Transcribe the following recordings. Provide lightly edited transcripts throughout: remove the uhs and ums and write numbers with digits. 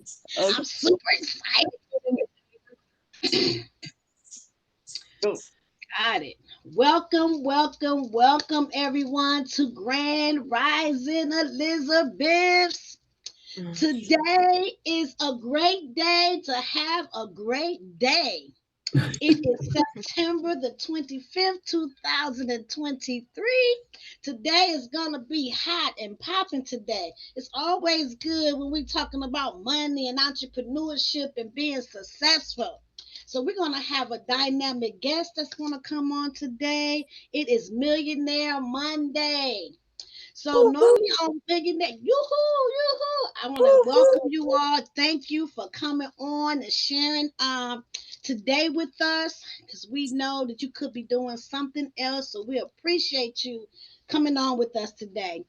Okay. I'm super excited. Got it. Welcome, welcome, welcome everyone to Grand Rising Elizabeths. Today is a great day to have a great day. It is September the 25th, 2023. Today is going to be hot and popping today. It's always good when we're talking about money and entrepreneurship and being successful. So we're going to have a dynamic guest that's going to come on today. It is Millionaire Monday. So normally on Millionaire, yoo-hoo, yoo-hoo. I want to welcome you all. Thank you for coming on and sharing today with us because we know that you could be doing something else. So we appreciate you coming on with us today.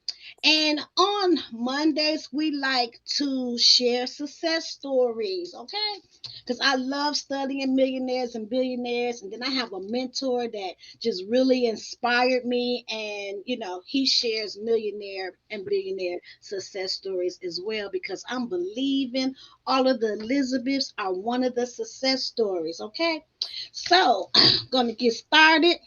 And on Mondays, we like to share success stories, okay? Because I love studying millionaires and billionaires. And then I have a mentor that just really inspired me. And, he shares millionaire and billionaire success stories as well because I'm believing all of the Elizabeths are one of the success stories. Okay. So, I'm going to get started.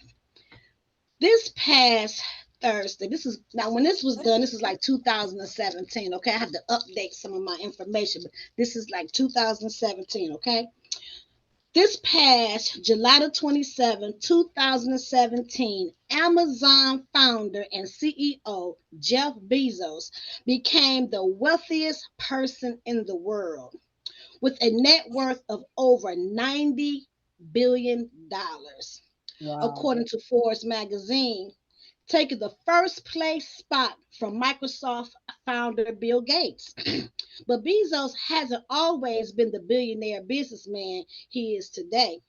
This past Thursday, this is now when this was done, this is like 2017. Okay. I had to update some of my information, but this is like 2017. Okay. This past July the 27th, 2017, Amazon founder and CEO Jeff Bezos became the wealthiest person in the world with a net worth of over $90 billion, Wow. according to Forbes magazine, taking the first place spot from Microsoft founder Bill Gates. But Bezos hasn't always been the billionaire businessman he is today.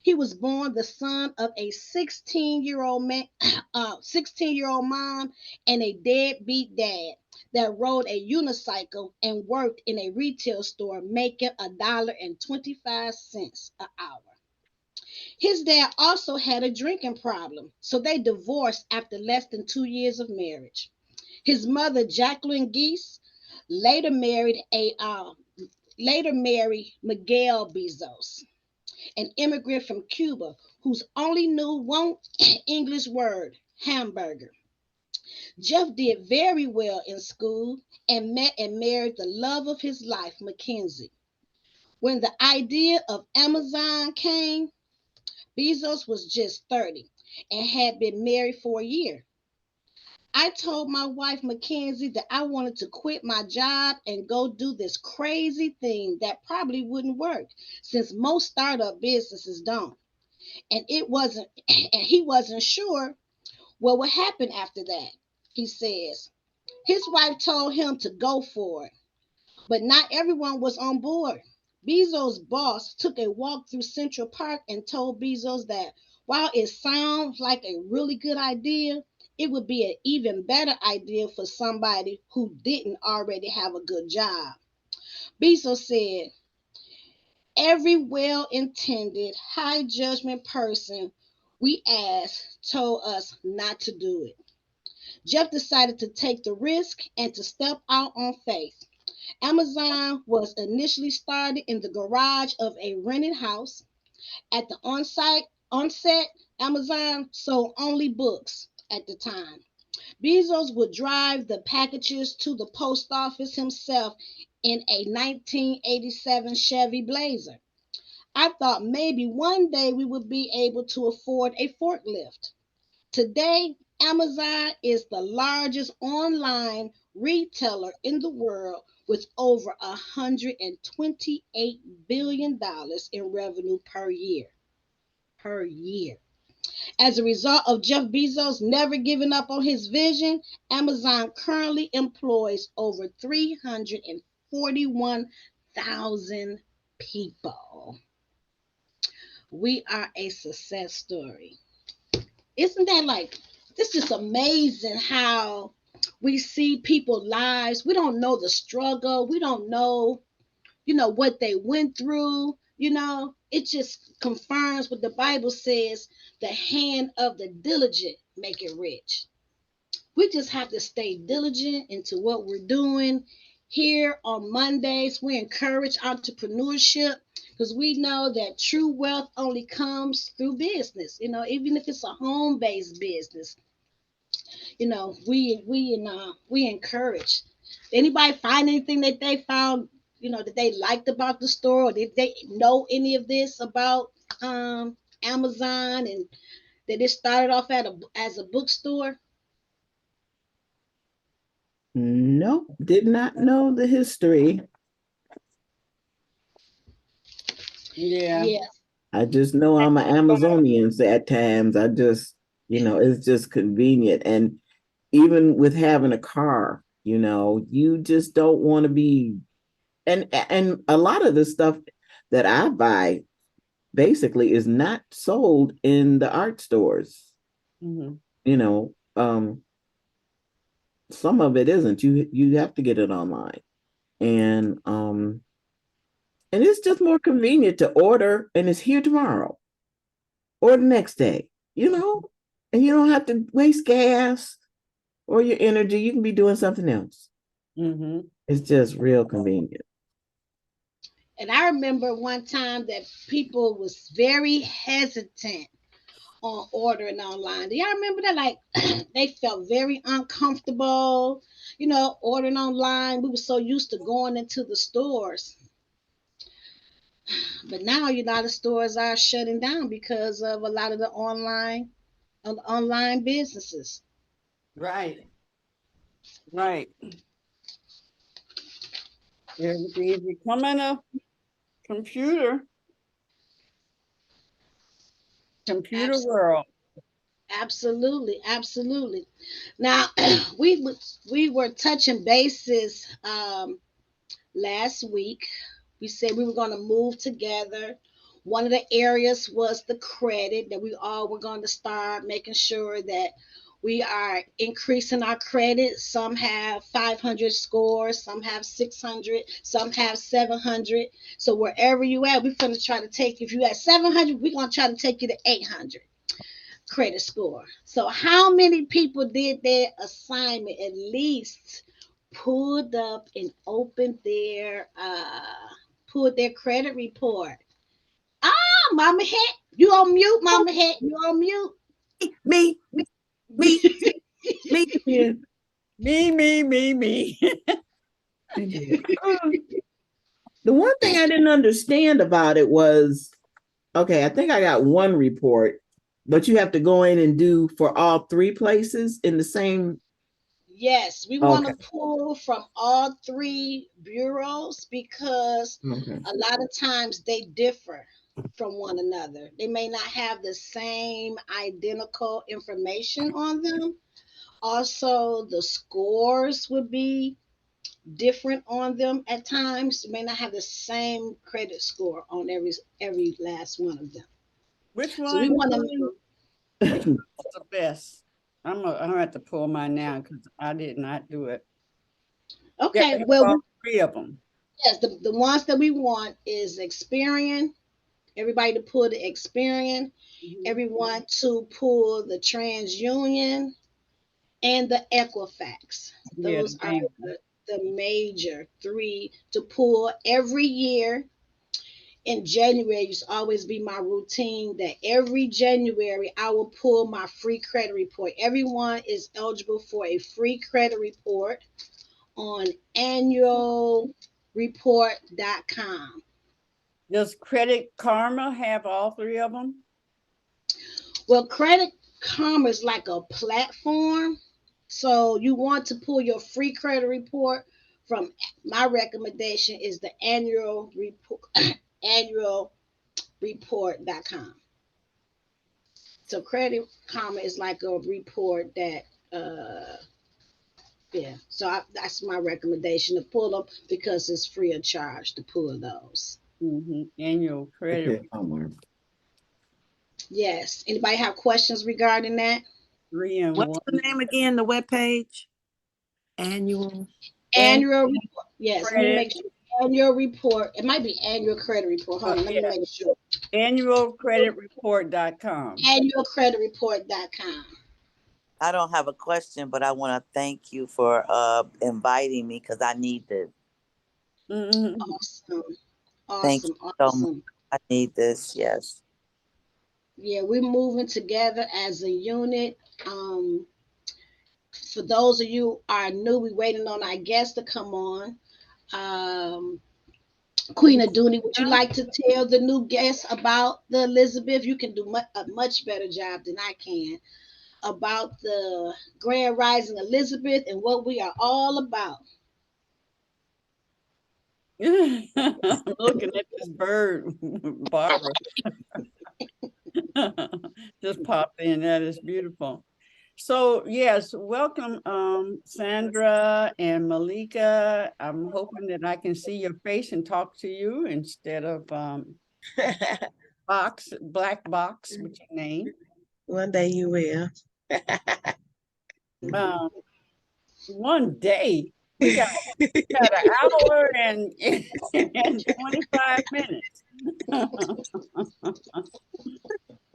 He was born the son of a 16-year-old man, 16-year-old mom and a deadbeat dad that rode a unicycle and worked in a retail store making $1.25 an hour. His dad also had a drinking problem, so they divorced after less than 2 years of marriage. His mother, Jacqueline Geese, later married a later married Miguel Bezos, an immigrant from Cuba whose only knew one English word, hamburger. Jeff did very well in school and met and married the love of his life, Mackenzie. When the idea of Amazon came, Bezos was just 30 and had been married for a year. I told my wife Mackenzie that I wanted to quit my job and go do this crazy thing that probably wouldn't work since most startup businesses don't. And it wasn't and he wasn't sure what would happen after that. He says his wife told him to go for it, but not everyone was on board. Bezos' boss took a walk through Central Park and told Bezos that while it sounds like a really good idea, it would be an even better idea for somebody who didn't already have a good job. Bezos said, every well intended, high judgment person we asked told us not to do it. Jeff decided to take the risk and to step out on faith. Amazon was initially started in the garage of a rented house. At the onset, Amazon sold only books at the time. Bezos would drive the packages to the post office himself in a 1987 Chevy Blazer. I thought maybe one day we would be able to afford a forklift. Today, Amazon is the largest online retailer in the world with over $128 billion in revenue per year. Per year. As a result of Jeff Bezos never giving up on his vision, Amazon currently employs over 341,000 people. We are a success story. Isn't that like, it's just amazing how we see people's lives. We don't know the struggle. We don't know, what they went through. It just confirms what the Bible says, the hand of the diligent make it rich. We just have to stay diligent into what we're doing Here on Mondays, we encourage entrepreneurship because we know that true wealth only comes through business. Even if it's a home-based business, we encourage. Anybody find anything that they found, that they liked about the store, or did they know any of this about Amazon and that it started off as a bookstore? Nope, did not know the history. Yeah. Yeah, I just know I'm an Amazonian at times. I just, it's just convenient. And even with having a car, you just don't want to be, and a lot of the stuff that I buy basically is not sold in the art stores. Mm-hmm. You know, some of it isn't. You have to get it online. And it's just more convenient to order and it's here tomorrow or the next day, and you don't have to waste gas or your energy. You can be doing something else. Mm-hmm. It's just real convenient. and I remember one time that people was very hesitant on ordering online. Do y'all remember that? Like they felt very uncomfortable, ordering online. We were so used to going into the stores. But now, a lot of stores are shutting down because of a lot of the online businesses. Right. Right. Everything is becoming a computer Absolutely, world. absolutely, absolutely. Now, we were touching bases last week. We said we were going to move together. One of the areas was the credit that we all were going to start making sure that we are increasing our credit. Some have 500 scores, some have 600, some have 700. So wherever you at, we're going to try to take, if you at 700, we're going to try to take you to 800 credit score. So how many people did their assignment at least pulled up and opened their pulled their credit report? Ah, Mama Het, you on mute, Mama Het, you on mute. Me, me, me. Yeah, Me. I did. The one thing I didn't understand about it was, okay, I think I got one report, but you have to go in and do for all three places in the same. Yes, we want Okay. to pull from all three bureaus because Okay. a lot of times they differ from one another. They may not have the same identical information on them. Also, the scores would be different on them at times. You may not have the same credit score on every last one of them. Which So we one? want to. Which one's the best? I'm gonna have to pull mine now because I did not do it. Yeah, Okay, have well, all three of them. yes, the ones that we want is Experian. Everybody to pull the Experian. Mm-hmm. Everyone to pull the TransUnion and the Equifax. Yeah, the Those are main one. the major three to pull every year. In January used to always be my routine that every January I will pull my free credit report. Everyone is eligible for a free credit report on annualreport.com. Does Credit Karma have all three of them? Well, Credit Karma is like a platform. So you want to pull your free credit report from, my recommendation is the annual report annualreport.com. So Credit Karma is like a report that yeah. So that's my recommendation to pull them because it's free of charge to pull those. Mm-hmm. Annual credit Okay, somewhere. Yes. Anybody have questions regarding that? 3 and What's 1. the name again? The webpage? Annual. Annual report. Yes, let me Credit. make sure. Annual report. It might be annual credit report. Hold on, let me Yeah. make sure. Annualcreditreport.com. Annualcreditreport.com. I don't have a question, but I want to thank you for inviting me because I need to Mhm. Awesome. Thank you Awesome. so much. Awesome. I need this. Yes. Yeah, we're moving together as a unit. Um, for those of you are new, we're waiting on our guests to come on. Um, Queen Aduni, would you like to tell the new guests about the Elizabeth? You can do a much better job than I can about the Grand Rising Elizabeth and what we are all about. I'm looking at this bird, Barbara. Just popped in. That is beautiful. So yes, welcome, Sandra and Malika. I'm hoping that I can see your face and talk to you instead of black box with your name. One day you will. Um, one day we got an hour and and 25 minutes.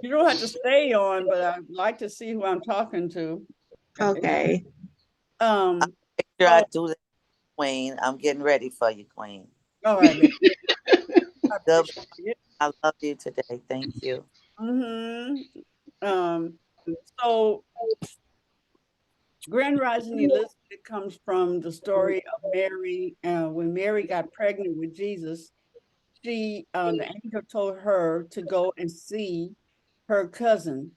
You don't have to stay on, but I'd like to see who I'm talking to. Okay. Um, Make sure I so, do that, Queen. I'm getting ready for you, Queen. all right, baby. I Love, appreciate it. I love you today. Thank you. Um, so Grand Rising Elizabeth comes from the story of Mary. When Mary got pregnant with Jesus, the angel told her to go and see her cousin.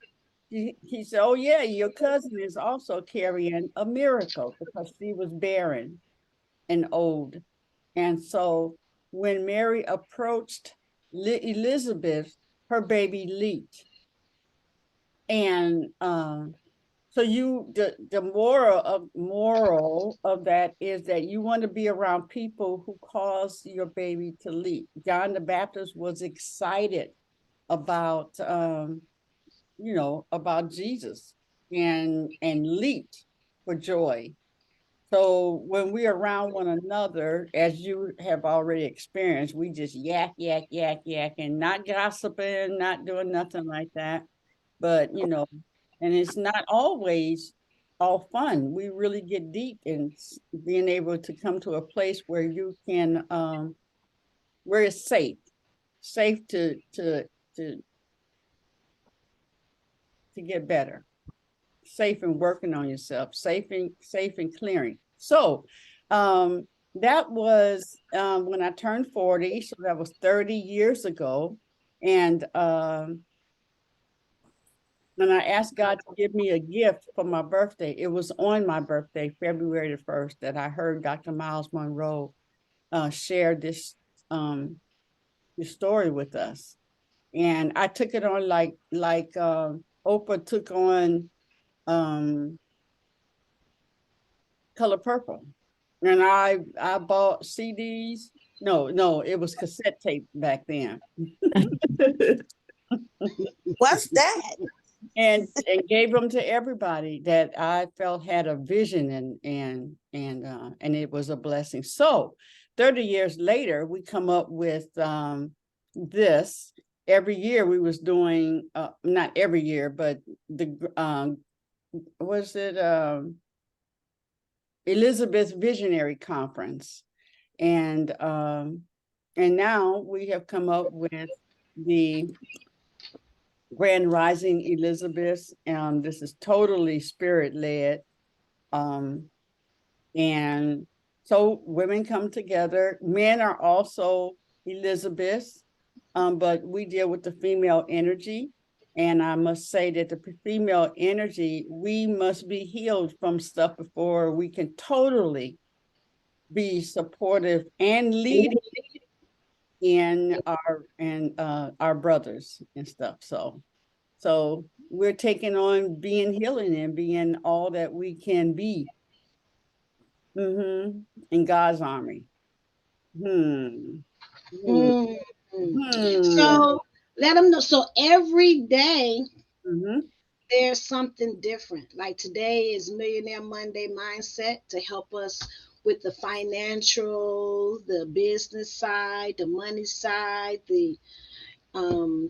He said, "Oh yeah, your cousin is also carrying a miracle because she was barren and old." And so when Mary approached Elizabeth, her baby leaped. And so the moral of that is that you want to be around people who cause your baby to leap. John the Baptist was excited about about Jesus and leaped for joy. So when we're around one another, as you have already experienced, we just yak, yak, yak, yak, and not gossiping, not doing nothing like that. But and it's not always all fun. We really get deep in being able to come to a place where you can where it's safe to get better, safe in working on yourself, safe in clearing. So that was when I turned 40, so that was 30 years ago. And and I asked God to give me a gift for my birthday. It was on my birthday, February the 1st, that I heard Dr. Miles Monroe share this story with us. And I took it on like Oprah took on Color Purple. And I bought CDs. No, it was cassette tape back then. What's that? And gave them to everybody that I felt had a vision and it was a blessing. So 30 years later, we come up with this. Every year we was doing not every year, but the was it Elizabeth Visionary Conference. And now we have come up with the Grand Rising Elizabeth. This is totally spirit led. And so women come together. Men are also Elizabeths, but we deal with the female energy. And I must say that the female energy, we must be healed from stuff before we can totally be supportive and leading in our brothers and stuff. So we're taking on being healing and being all that we can be in God's army. Hmm. Hmm. Mm. Hmm. So let them know. So every day Mm-hmm. there's something different. Like today is Millionaire Monday mindset to help us with the financial, the business side, the money side, the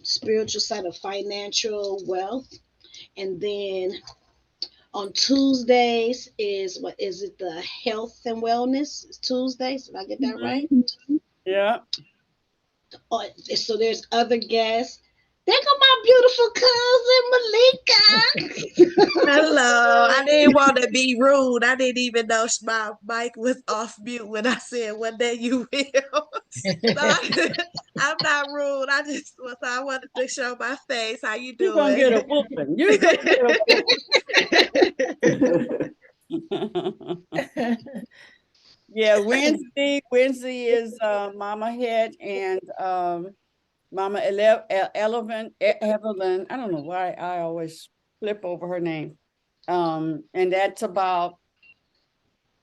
spiritual side of financial wealth. And then On Tuesdays is what is it? The health and wellness it's Tuesdays. Did I get that Mhm. right? Yeah. Oh, so there's other guests. There go my beautiful cousin Malika. Hello. I didn't want to be rude. I didn't even know my mic was off mute when I said one day you will. So I'm not rude. I wanted to show my face. How you You're gonna get a doing? whooping. You're gonna get a whooping. Yeah, Wednesday is Mama Head and Mama Evelyn. I don't know why I always flip over her name. And that's about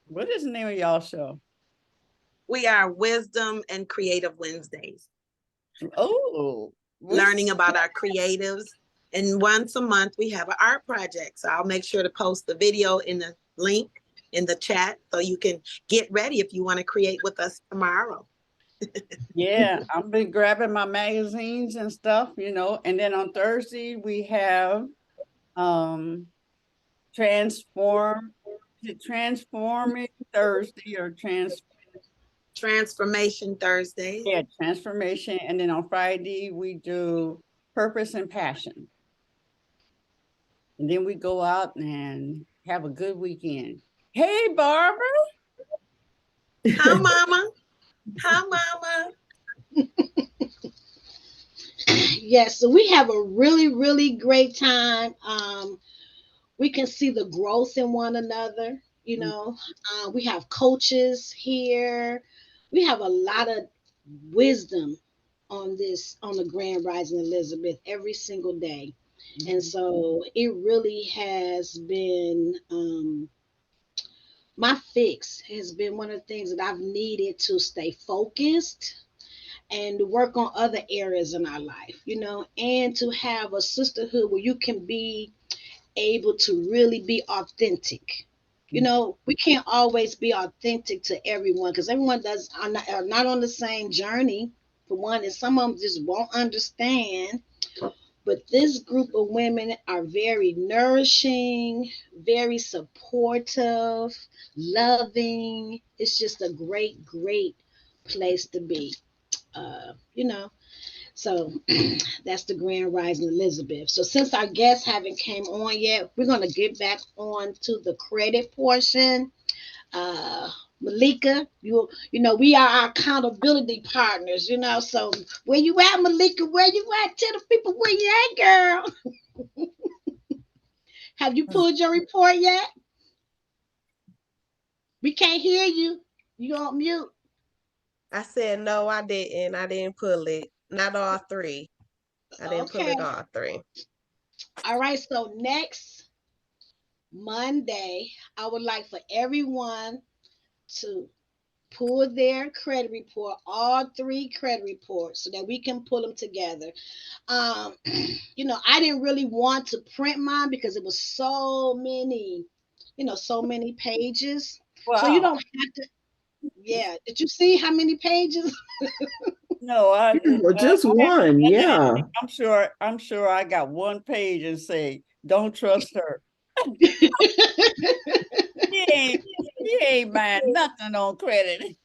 what is the name of y'all show? We are Wisdom and Creative Wednesdays, Oh, learning about our creatives. And once a month, we have an art project. So I'll make sure to post the video in the link in the chat so you can get ready if you want to create with us tomorrow. yeah, I've been grabbing my magazines and stuff, and then on Thursday we have um transform is it transforming Thursday or Transformation Thursdays. yeah, transformation. And then on Friday we do purpose and passion. And then we go out and have a good weekend. Hey Barbara. Hi, Mama. Hi, Mama. Yes, so we have a really, really great time. We can see the growth in one another. We have coaches here. We have a lot of wisdom on the Grand Rising Elizabeth every single day. And so it really has been my fix has been one of the things that I've needed to stay focused and to work on other areas in our life, and to have a sisterhood where you can be able to really be authentic. We can't always be authentic to everyone because everyone are not on the same journey. For one, and some of them just won't understand. But this group of women are very nourishing, very supportive, loving. It's just a great, great place to be. Uh, you know, so that's the Grand Rising Elizabeth. So since our guests haven't came on yet, we're gonna get back on to the credit portion. Uh, Malika, we are our accountability partners. So where you at, Malika? Where you at? Tell the people where you at, girl. Have you pulled your report yet? We can't hear you. You on mute. I said, no, I didn't. I didn't pull it. Not all three. I didn't pull Okay. it all three. All right. So next Monday, I would like for everyone to pull their credit report, all three credit reports, so that we can pull them together. Um, I didn't really want to print mine because it was so many pages. So you Wow. don't have to. Yeah. Did you see how many pages? No, Well, just one, yeah. I'm sure I got one page and say, don't trust her. He ain't, he ain't buying nothing on credit.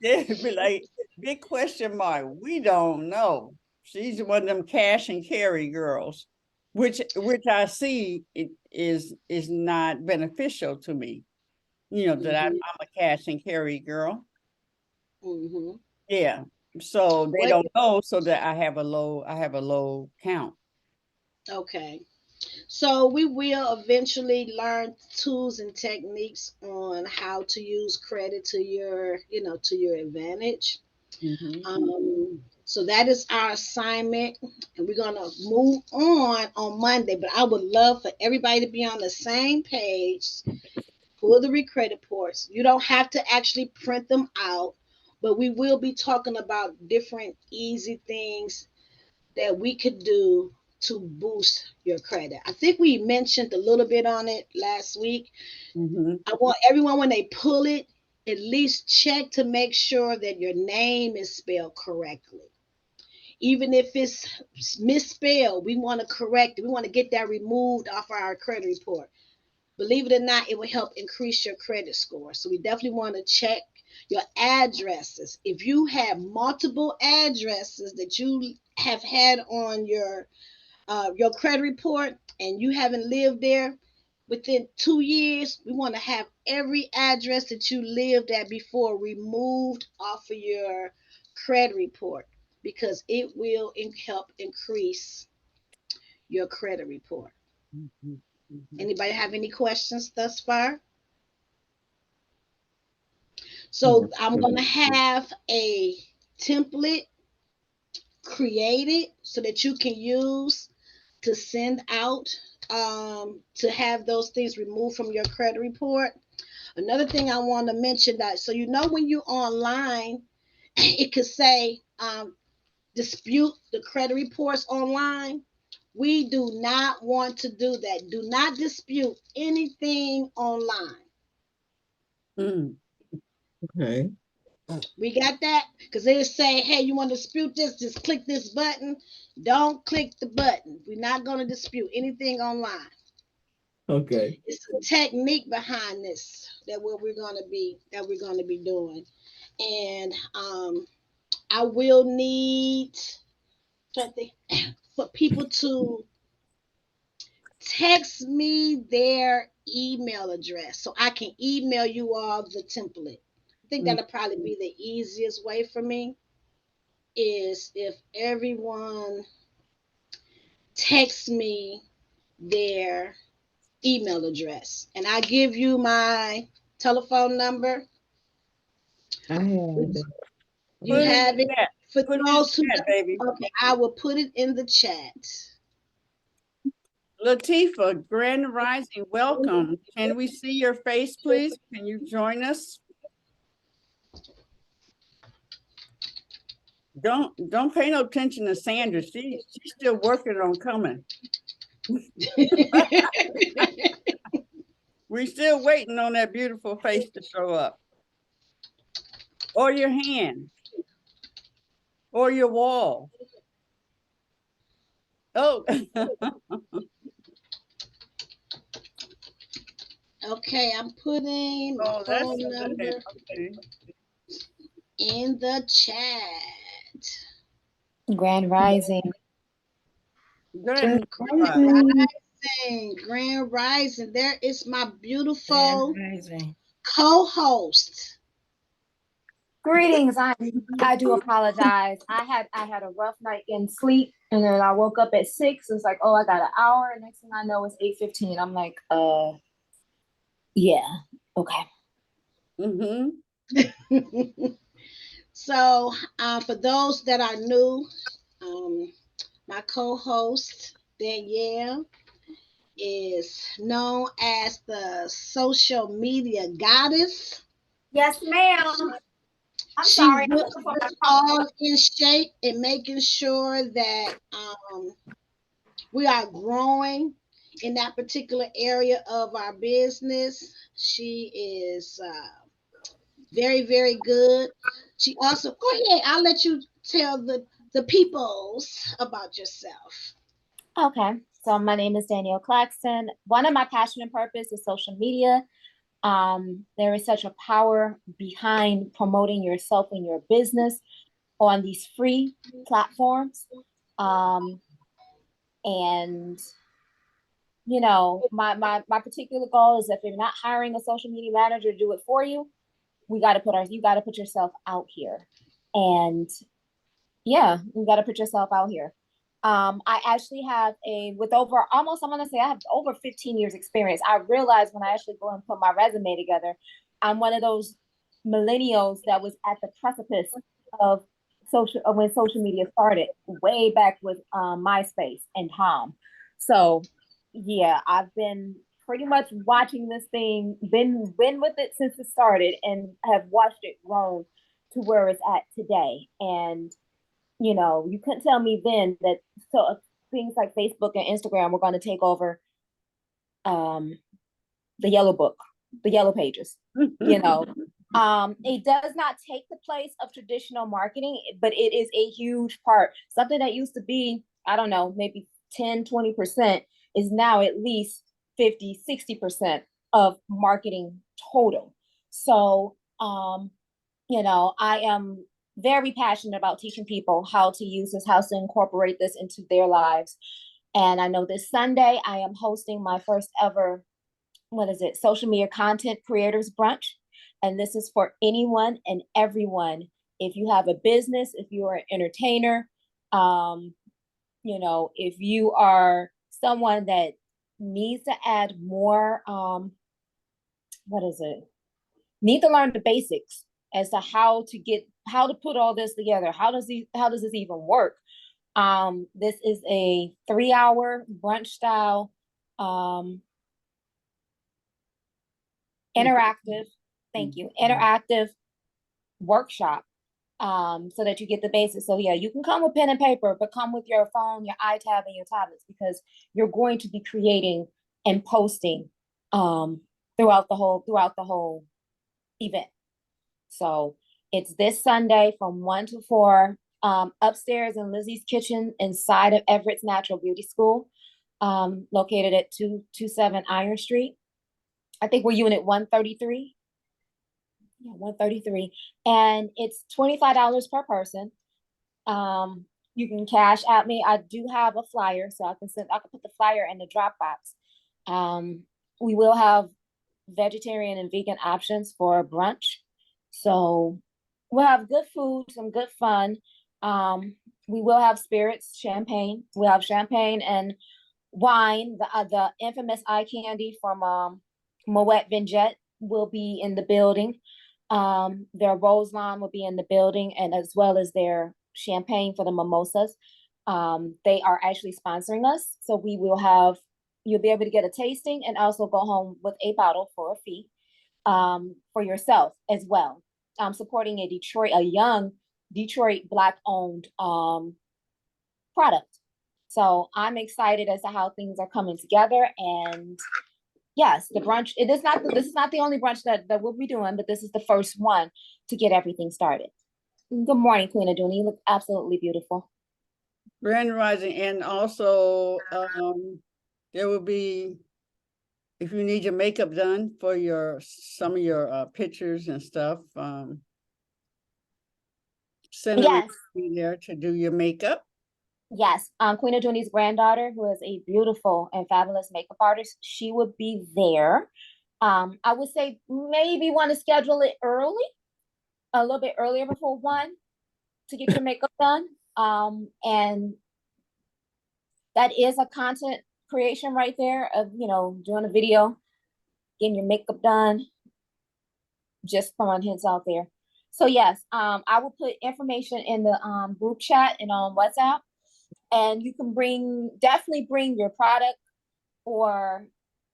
They'd be like, big question mark. We don't know. She's one of them cash and carry girls, which I see it is not beneficial to me. That I'm a cash and carry girl. Hmm. Yeah. So they What? don't know, so that I have a low count. Okay. So we will eventually learn tools and techniques on how to use credit to your advantage. Mhm. So that is our assignment, and we're gonna move on Monday. But I would love for everybody to be on the same page. Pull the credit reports. You don't have to actually print them out, but we will be talking about different easy things that we could do to boost your credit. I think we mentioned a little bit on it last week. Mhm. I want everyone, when they pull it, at least check to make sure that your name is spelled correctly. Even if it's misspelled, we want to correct it. We want to get that removed off our credit report. Believe it or not, it will help increase your credit score. So we definitely want to check your addresses. If you have multiple addresses that you have had on your credit report and you haven't lived there within 2 years, we want to have every address that you lived at before removed off of your credit report because it will help increase your credit report. Mhm, mhm. Anybody have any questions thus far? So I'm going to have a template created so that you can use to send out to have those things removed from your credit report. Another thing I want to mention that so you know when you're online, it could say dispute the credit reports online. We do not want to do that. Do not dispute anything online. Mm. Okay. We got that? Because they say, hey, you want to dispute this? Just click this button. Don't click the button. We're not going to dispute anything online. Okay. It's a technique behind this that we're going to be doing. And I will need for people to text me their email address so I can email you all the template. I think that'll probably be the easiest way for me is if everyone texts me their email address and I give you my telephone number. I have it. You Put it in have the it chat. for Put it in those who the chat, baby. okay, I will put it in the chat. Latifa, Grand Rising, welcome. Can we see your face, please? Can you join us? Don't pay no attention to Sandra. She's still working on coming. We're still waiting on that beautiful face to show up. Or your hand. Or your wall. Oh. Okay, I'm putting my Oh, that's phone good. number Okay. in the chat. Grand Rising. Good. Grand Rising. There is my beautiful Amazing. co-host. Greetings. I do apologize. I had a rough night in sleep, and then I woke up at 6. It's like, oh, I got an hour. And next thing I know, it's 8:15. I'm like, yeah, okay. Mm-hmm. So, for those that are new, my co-host Danyelle is known as the social media goddess. Yes, ma'am. I'm She sorry. whips us all in shape and making sure that we are growing in that particular area of our business. She is very, very good. She also, go ahead, I'll let you tell the peoples about yourself. Okay. So my name is Danyelle Claxton. One of my passion and purpose is social media. There is such a power behind promoting yourself and your business on these free platforms. And you know, my particular goal is if you're not hiring a social media manager to do it for you, you got to put yourself out here. And yeah, you got to put yourself out here. I actually have with over almost, I'm gonna say I have over 15 years experience. I realized when I actually go and put my resume together, I'm one of those millennials that was at the precipice of when social media started way back with MySpace and Tom. So yeah, I've been pretty much watching this thing, been with it since it started, and have watched it grow to where it's at today. And you know, you couldn't tell me then that things like Facebook and Instagram were going to take over um, the yellow book, the yellow pages. You know, It does not take the place of traditional marketing, but it is a huge part. Something that used to be, I don't know, maybe 10, 20% is now at least 50, 60% of marketing total. So, I am very passionate about teaching people how to use this, how to incorporate this into their lives. And I know this Sunday I am hosting my first ever, social media content creators brunch. And this is for anyone and everyone. If you have a business, if you are an entertainer, if you are someone that needs to add more, need to learn the basics as to how to put all this together. How does this even work? This is a 3-hour brunch style, interactive, thank you, interactive workshop, so that you get the basics. So yeah, you can come with pen and paper, but come with your phone, your iTab, and your tablets, because you're going to be creating and posting throughout the whole event. So it's this Sunday from 1 to 4, upstairs in Lizzie's Kitchen inside of Everett's Natural Beauty School, located at 227 Iron Street. I think we're unit 133. Yeah, 133. And it's $25 per person. You can cash at me. I do have a flyer, so I can put the flyer in the Dropbox. We will have vegetarian and vegan options for brunch. So we'll have good food, some good fun. We will have spirits, champagne. We'll have champagne and wine. The infamous eye candy from Moet Vinjet will be in the building. Their rose lime will be in the building, and as well as their champagne for the mimosas. They are actually sponsoring us, so you'll be able to get a tasting and also go home with a bottle for a fee, for yourself as well. I'm supporting a young Detroit Black-owned product. So I'm excited as to how things are coming together. And yes, the brunch, this is not the only brunch that we'll be doing, but this is the first one to get everything started. Good morning, Queen Aduna. You look absolutely beautiful. Grand Rising. And also, there will be, if you need your makeup done for some of your pictures and stuff, Yes. be there to do your makeup. Yes, Queen Aduna's granddaughter, who is a beautiful and fabulous makeup artist, she would be there. I would say maybe want to schedule it early, a little bit earlier before 1, to get your makeup done. And that is a content creation right there of, doing a video, getting your makeup done, just throwing hints out there. So yes, I will put information in the group chat and on WhatsApp. And you can definitely bring your product or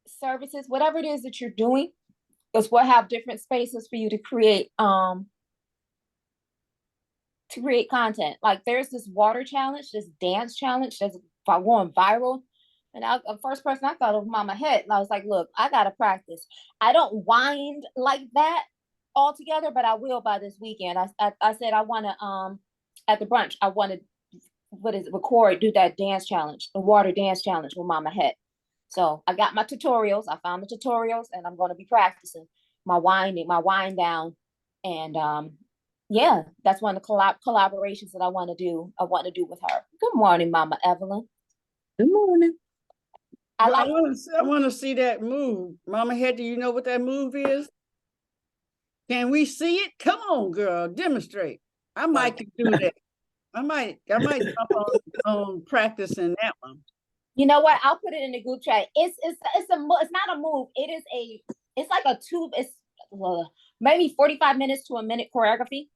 services, whatever it is that you're doing, because we'll have different spaces for you to create content. Like there's this water challenge, this dance challenge that's going viral. And the first person I thought of Mama Het, and I was like, look, I gotta practice. I don't wind like that altogether, but I will by this weekend. I said I want to at the brunch, I want to do that dance challenge, the water dance challenge with Mama Het. So I got my tutorials. I found the tutorials, and I'm going to be practicing my wind down. And yeah, that's one of the collaborations that I want to do. I want to do with her. Good morning, Mama Evelyn. Good morning. I want to see that move. Mama Het, do you know what that move is? Can we see it? Come on, girl, demonstrate. I might do that. I might jump on practicing that one. You know what? I'll put it in the group chat. It's not a move. It's like a tube. It's maybe 45 minutes to a minute choreography,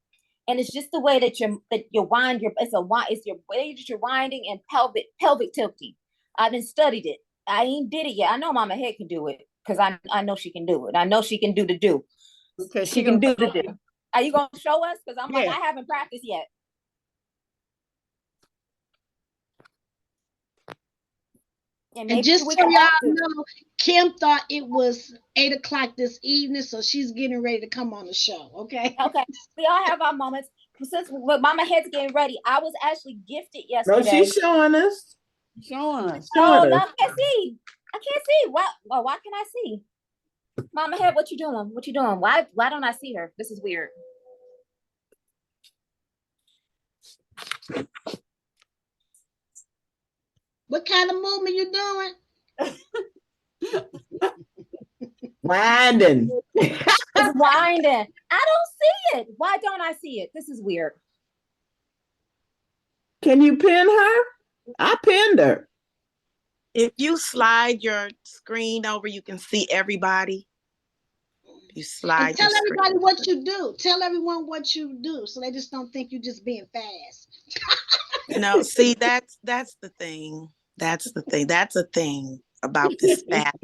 and it's just the way that you wind it's your way that you're winding and pelvic tilting. I done studied it. I ain't did it yet. I know Mama Het can do it because I know she can do it. I know she can do the do. Okay, she can do the do. Are you gonna show us? Because I'm like, I haven't practiced yet. And And maybe just we so can all y'all do it. know, Kim thought it was 8 o'clock this evening, so she's getting ready to come on the show. Okay. Okay, we all have our moments. Since Mama Head's getting ready, I was actually gifted No, yesterday. she's showing us. Showing us. Oh Showing no, us. I can't see. I can't see. Why? Oh, why can I see? Mama Head, what you doing? What you doing? Why don't I see her? This is weird. What kind of movement you doing? Winding. It's winding. I don't see it. Why don't I see it? This is weird. Can you pin her? I pinned her. If you slide your screen over, you can see everybody. You And slide tell your everybody screen. what you do. Tell everyone what you do, so they just don't think you just being fast. No, see, that's the thing. That's the thing. That's a thing about this fat.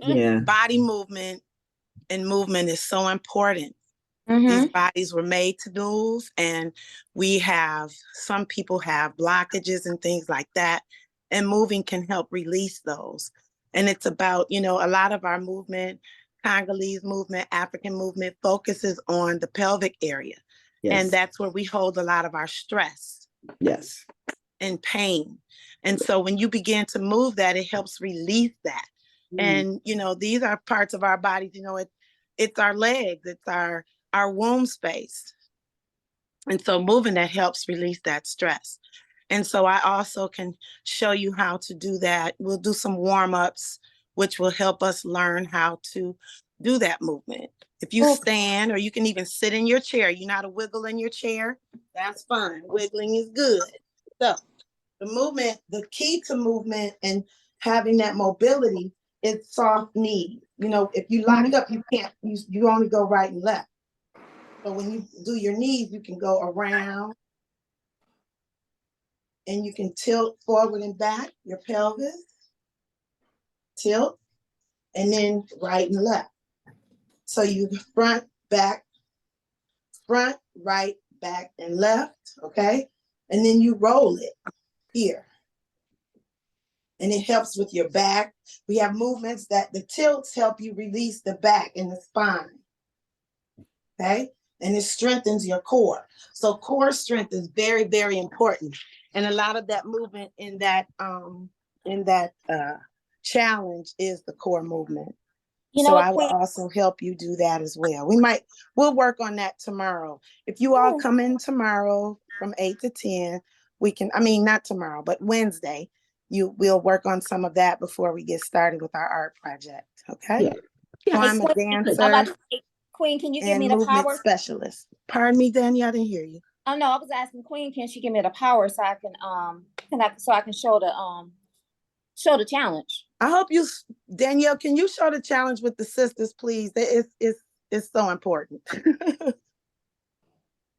Yeah. Body movement and movement is so important. Mm-hmm. These bodies were made to move, and some people have blockages and things like that, and moving can help release those. And it's about, a lot of our movement, Congolese movement, African movement focuses on the pelvic area. Yes. And that's where we hold a lot of our stress. Yes. And pain. And so when you begin to move that, it helps release that. And, these are parts of our bodies, it's our legs, it's our womb space. And so moving that helps release that stress. And so I also can show you how to do that. We'll do some warm-ups, which will help us learn how to do that movement. If you stand, or you can even sit in your chair, you know how to wiggle in your chair, that's fine. Wiggling is good. So the movement, the key to movement and having that mobility is soft knees. If you lock up, you can't, you only go right and left. So when you do your knees, you can go around and you can tilt forward and back your pelvis, tilt, and then right and left. So you front, right, back, and left, okay? And then you roll it here. And it helps with your back. We have movements that the tilts help you release the back and the spine, okay? And it strengthens your core. So core strength is very, very important. And a lot of that movement in that challenge is the core movement. So I will also help you do that as well. We'll work on that tomorrow. If you all come in tomorrow from 8 to 10, not tomorrow, but Wednesday, we'll work on some of that before we get started with our art project. Okay. Yeah. So I'm a dancer. Queen, can you give me the movement power? Specialist. Pardon me, Danyelle, I didn't hear you. Oh no, I was asking Queen, can she give me the power so I can show the challenge? I hope Danyelle, can you show the challenge with the sisters, please? It's so important.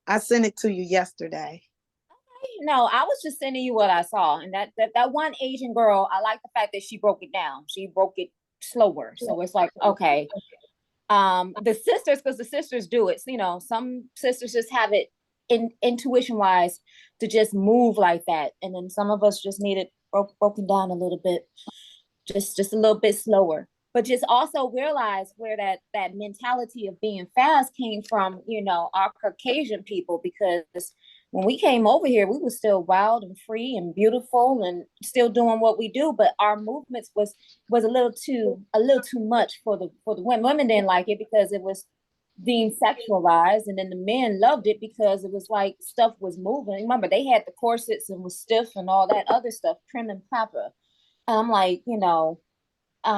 I sent it to you yesterday. No, I was just sending you what I saw, and that one Asian girl, I like the fact that she broke it down. She broke it slower, so it's like, okay. The sisters, because the sisters do it. So, some sisters just have it intuition wise to just move like that, and then some of us just need it broken down a little bit, just a little bit slower. But just also realize where that mentality of being fast came from, our Caucasian people, because when we came over here, we were still wild and free and beautiful and still doing what we do. But our movements was a little too much for the women. Women didn't like it because it was deemed sexualized, and then the men loved it because it was like stuff was moving. Remember, they had the corsets and was stiff and all that other stuff, prim and proper. And I'm like,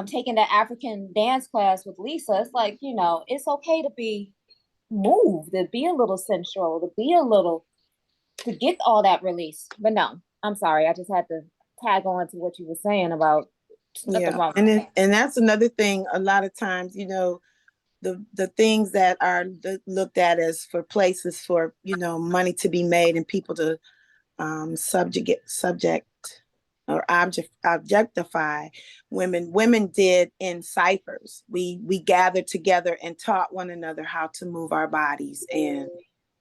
taking that African dance class with Lisa, it's like, it's okay to be moved, to be a little sensual, to get all that release. But no, I'm sorry. I just had to tag on to what you were saying about nothing wrong. And that's another thing. A lot of times, the things that are looked at as for places for, money to be made and people to subject or objectify women. Women did in ciphers. We gathered together and taught one another how to move our bodies, and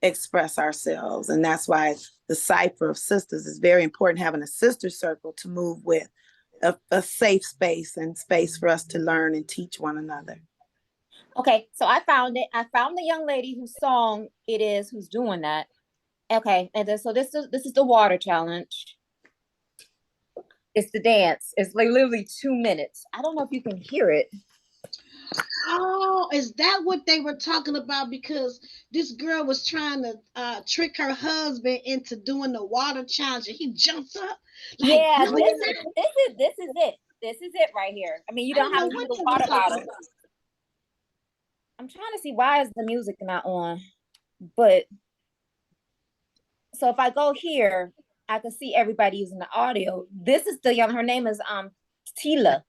express ourselves. And that's why the cipher of sisters is very important, having a sister circle to move with, a safe space and space for us to learn and teach one another. Okay, so I found it. I found the young lady whose song it is who's doing that. Okay, and then so this is the water challenge. It's the dance. It's like literally 2 minutes. I don't know if you can hear it. Oh, is that what they were talking about? Because this girl was trying to trick her husband into doing the water challenge, and he jumped up. Like, Yeah, no, this you're is not. this is it. This is it right here. I mean, you I don't didn't have know to do what the they were water talking bottle. about. I'm trying to see why is the music not on. But so if I go here, I can see everybody using the audio. This is the young. Her name is Tila.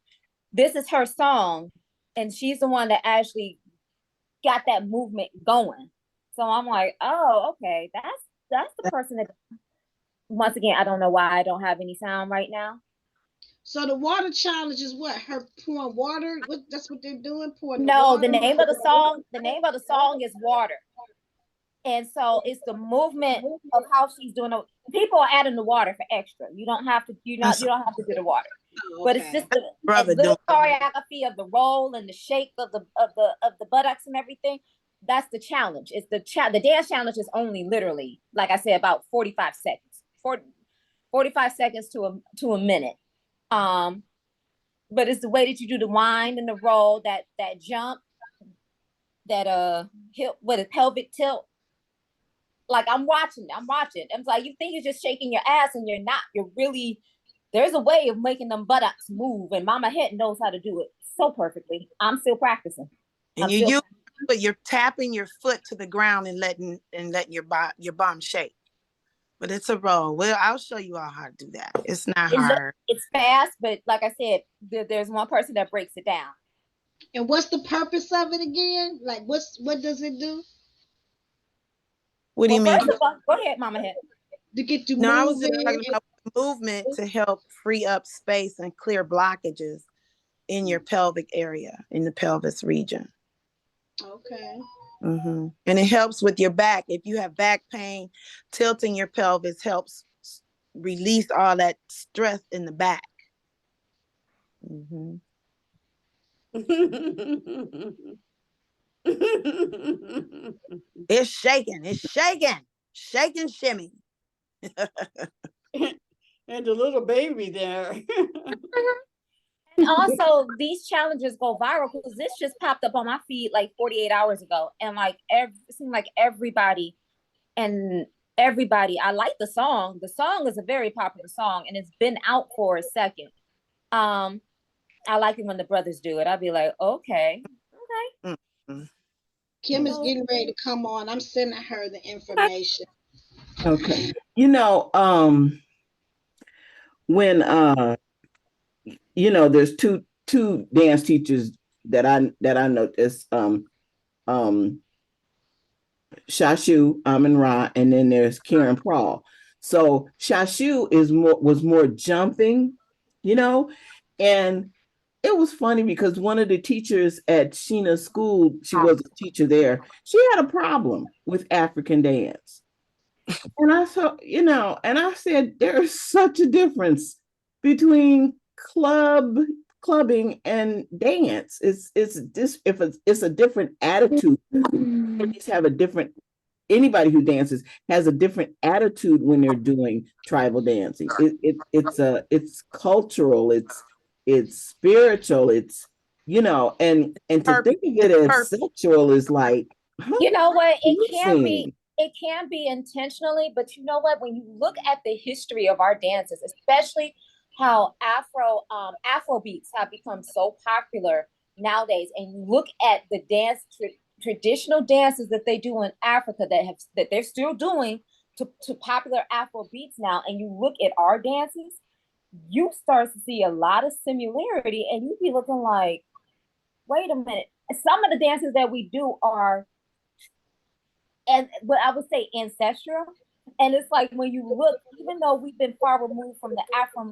This is her song, and she's the one that actually got that movement going. So I'm like, oh, okay, that's the person that. Once again, I don't know why I don't have any sound right now. So the water challenge is what? Her pouring water? What? That's what they're doing? Pouring the No, water? the name of the song is Water. And so it's the movement of how she's doing it. People are adding the water for extra. You don't have to, you don't have to do the water. Oh, But it's okay. just the Brother little doing choreography of the roll and the shake of the buttocks and everything. That's the challenge. It's the dance challenge is only literally, like I said, about 45 seconds. 45 seconds to a minute. But it's the way that you do the wind and the roll, that jump, that hip with a pelvic tilt. Like I'm watching. I'm like, you think you're just shaking your ass and you're not. You're really, there's a way of making them buttocks move, and Mama Het knows how to do it so perfectly. I'm still practicing. and but you're tapping your foot to the ground and letting your bum shake. But it's a roll. Well, I'll show you all how to do that. It's not hard. It's fast, but like I said, there's one person that breaks it down. And what's the purpose of it again? Like, what does it do? What do you mean? First of all, go ahead, Mama Het. To get you No, moving. I was just talking about movement to help free up space and clear blockages in your pelvic area, in the pelvis region. Okay. Mm-hmm. And it helps with your back. If you have back pain, tilting your pelvis helps release all that stress in the back. Mm-hmm. It's shaking, shimmy. And the little baby there. And also, these challenges go viral because this just popped up on my feed like 48 hours ago, and like it seemed like everybody, I like the song. The song is a very popular song, and it's been out for a second. I like it when the brothers do it. I'll be like, okay. Mm-hmm. Kim is getting ready to come on. I'm sending her the information. Okay. When there's two dance teachers that I noticed, Shashu, Amin Ra, and then there's Karen Prawl. So Shashu was more jumping, and it was funny because one of the teachers at Sheena's school, she was a teacher there, she had a problem with African dance. And I thought, and I said, there's such a difference between clubbing and dance. It's this if it's a different attitude. Have a different anybody who dances has a different attitude when they're doing tribal dancing. It's cultural, it's spiritual, it's and to think of it as sexual is like, you know what, it can be intentionally, but you know what, when you look at the history of our dances, especially how Afro beats have become so popular nowadays, and you look at the traditional dances that they do in Africa that they're still doing to popular Afro beats now, and you look at our dances, you start to see a lot of similarity, and you be looking like, wait a minute, some of the dances that we do are, and what I would say, ancestral. And it's like when you look, even though we've been far removed from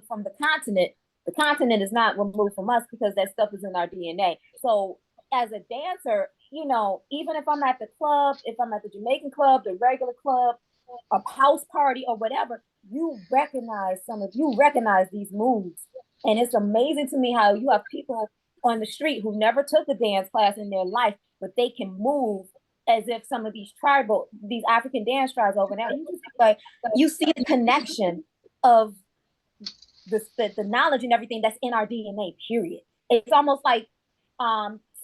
from the continent is not removed from us because that stuff is in our DNA. So as a dancer, you know, even if I'm at the club, if I'm at the Jamaican club, the regular club, a house party or whatever, you recognize these moves. And it's amazing to me how you have people on the street who never took a dance class in their life, but they can move as if some of these African dance tribes over there. You just like you see the connection of the knowledge and everything that's in our DNA, period. It's almost like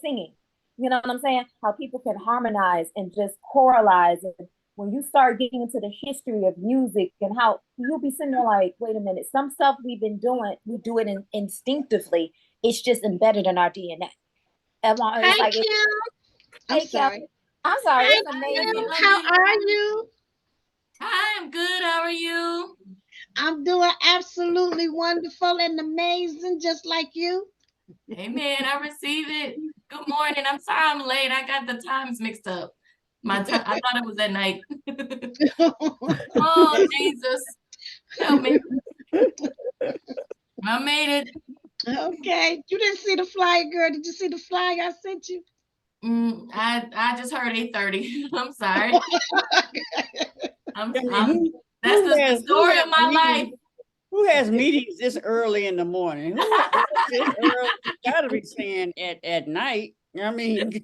singing. You know what I'm saying? How people can harmonize and just choralize. And when you start getting into the history of music and how you'll be sitting there like, wait a minute, some stuff we've been doing, we do it instinctively. It's just embedded in our DNA. It's Hi, like, Kim. I'm hey, Kim, sorry. I'm sorry, Hi, it's amazing. Kim. How are you? Hi, I'm good. How are you? I'm doing absolutely wonderful and amazing, just like you. Amen. I receive it. Good morning. I'm sorry I'm late. I got the times mixed up. My time. I thought it was at night. Oh, Jesus. Help me. I made it. Okay. You didn't see the flyer, girl. Did you see the flyer I sent you? I just heard 8:30. I'm sorry. That's the story of my life. Who has meetings this early in the morning? Who has this early? You gotta be saying at night. I mean,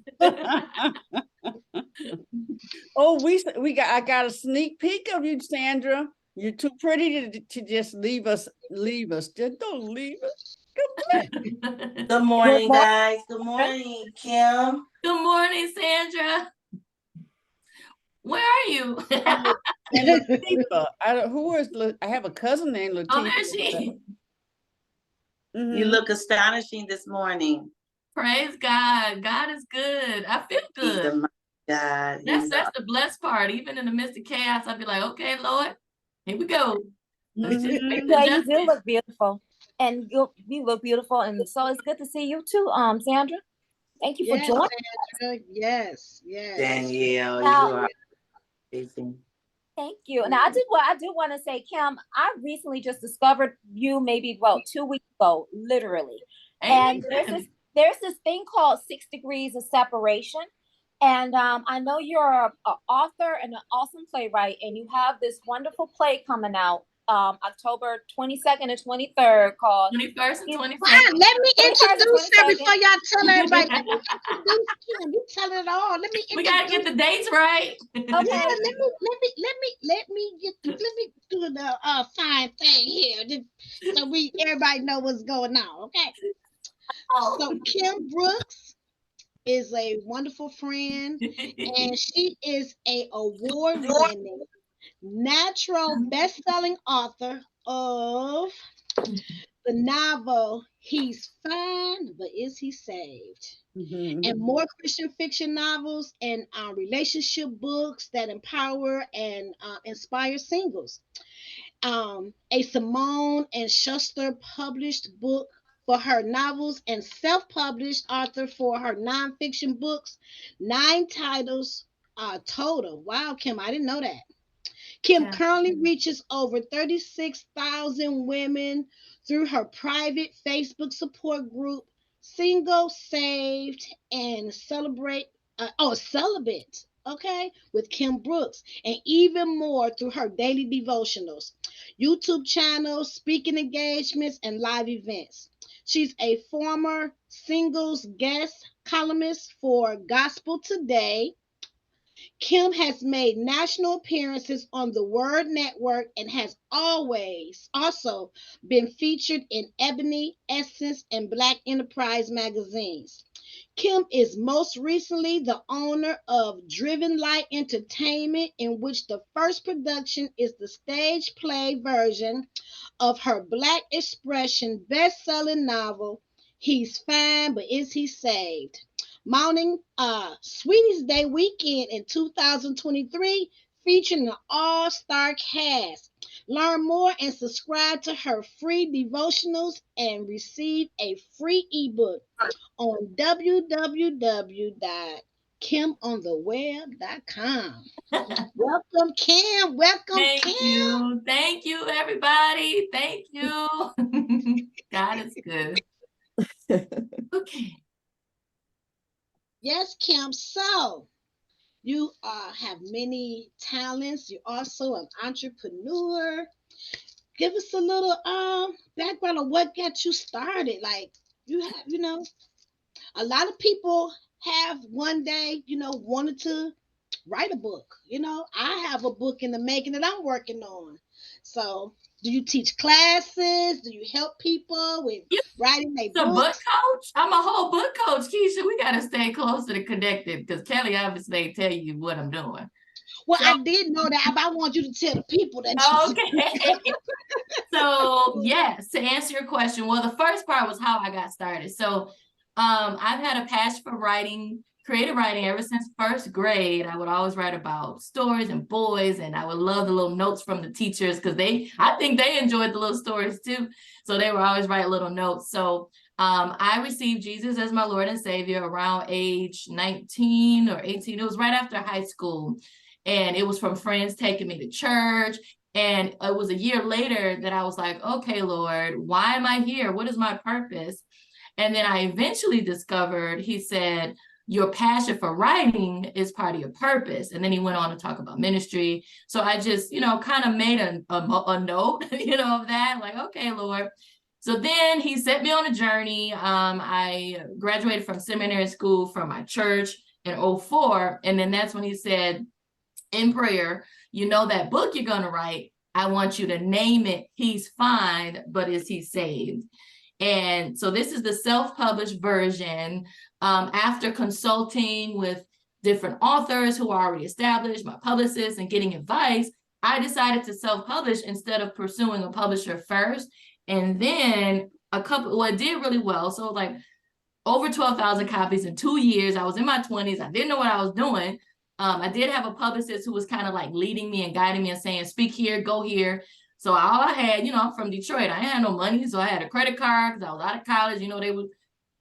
oh, I got a sneak peek of you, Sandra. You're too pretty to just leave us. Just don't leave us. Good morning, guys. Good morning, Kim. Good morning, Sandra. Where are you? And Latifah. I have a cousin named Latifah. Oh, there she. You look astonishing this morning. Praise God. God is good. I feel good. God. That's the blessed part. Even in the midst of chaos, I'll be like, okay, Lord, here we go. Let's just make the Yeah, you do look beautiful. And you look beautiful. And so it's good to see you too, Sandra. Thank you for joining. Sandra. Yes, yes. Danyelle, Now, you are amazing. thank you. Now I do want to say, Kim, I recently just discovered you maybe 2 weeks ago, literally. And there's this thing called 6 Degrees of Separation. And I know you're an author and an awesome playwright, and you have this wonderful play coming out October 22nd and 23rd called 21st and 22nd. Let me introduce her before y'all tell everybody. Let me introduce Kim. You tell it all. Let me We gotta get the dates right. Okay. Yeah, let me do the fine thing here, so everybody know what's going on. Okay. Oh. So Kim Brooks is a wonderful friend, and she is a award-winning natural best-selling author of the novel He's Fine, but Is He Saved? And more Christian fiction novels and relationship books that empower and inspire singles. A Simone and Schuster published book for her novels and self-published author for her nonfiction books. 9 titles total. Wow, Kim, I didn't know that. Kim currently reaches over 36,000 women through her private Facebook support group, Single, Saved, and Celibate, okay, with Kim Brooks, and even more through her daily devotionals, YouTube channels, speaking engagements, and live events. She's a former singles guest columnist for Gospel Today. Kim has made national appearances on the Word Network and has always also been featured in Ebony, Essence, and Black Enterprise magazines. Kim is most recently the owner of Driven Light Entertainment, in which the first production is the stage play version of her Black expression best-selling novel, He's Fine, but Is He Saved? Mounting Sweetie's Day weekend in 2023, featuring an all-star cast. Learn more and subscribe to her free devotionals and receive a free ebook on www.kimontheweb.com. Welcome, Kim. Welcome, Kim. Thank you, everybody. Thank you. God is good. Okay. Yes, Kim. So you have many talents. You're also an entrepreneur. Give us a little background of what got you started. Like you have, a lot of people have one day, wanted to write a book. I have a book in the making that I'm working on. So, do you teach classes? Do you help people with You writing their a book books? coach? I'm a whole book coach, Keisha. We got to stay closer to connected because Kelly obviously ain't tell you what I'm doing. Well, So, I did know that, but I want you to tell the people that you. okay. So yes, to answer your question, well, the first part was how I got started. So I've had a passion for writing, creative writing ever since first grade. I would always write about stories and boys, and I would love the little notes from the teachers because I think they enjoyed the little stories too. So they would always write little notes. So I received Jesus as my Lord and Savior around age 19 or 18. It was right after high school. And it was from friends taking me to church. And it was a year later that I was like, okay, Lord, why am I here? What is my purpose? And then I eventually discovered, he said, your passion for writing is part of your purpose. And then he went on to talk about ministry. So I just, kind of made a note, of that, like, okay, Lord. So then he set me on a journey. I graduated from seminary school from my church in 2004. And then that's when he said, in prayer, that book you're going to write, I want you to name it He's Fine, but Is He Saved? And so this is the self-published version. After consulting with different authors who are already established, my publicist, and getting advice, I decided to self-publish instead of pursuing a publisher first. And then it did really well. So like over 12,000 copies in 2 years. I was in my 20s. I didn't know what I was doing. I did have a publicist who was kind of like leading me and guiding me and saying, speak here, go here. So all I had, I'm from Detroit. I had no money. So I had a credit card because I was out of college. They were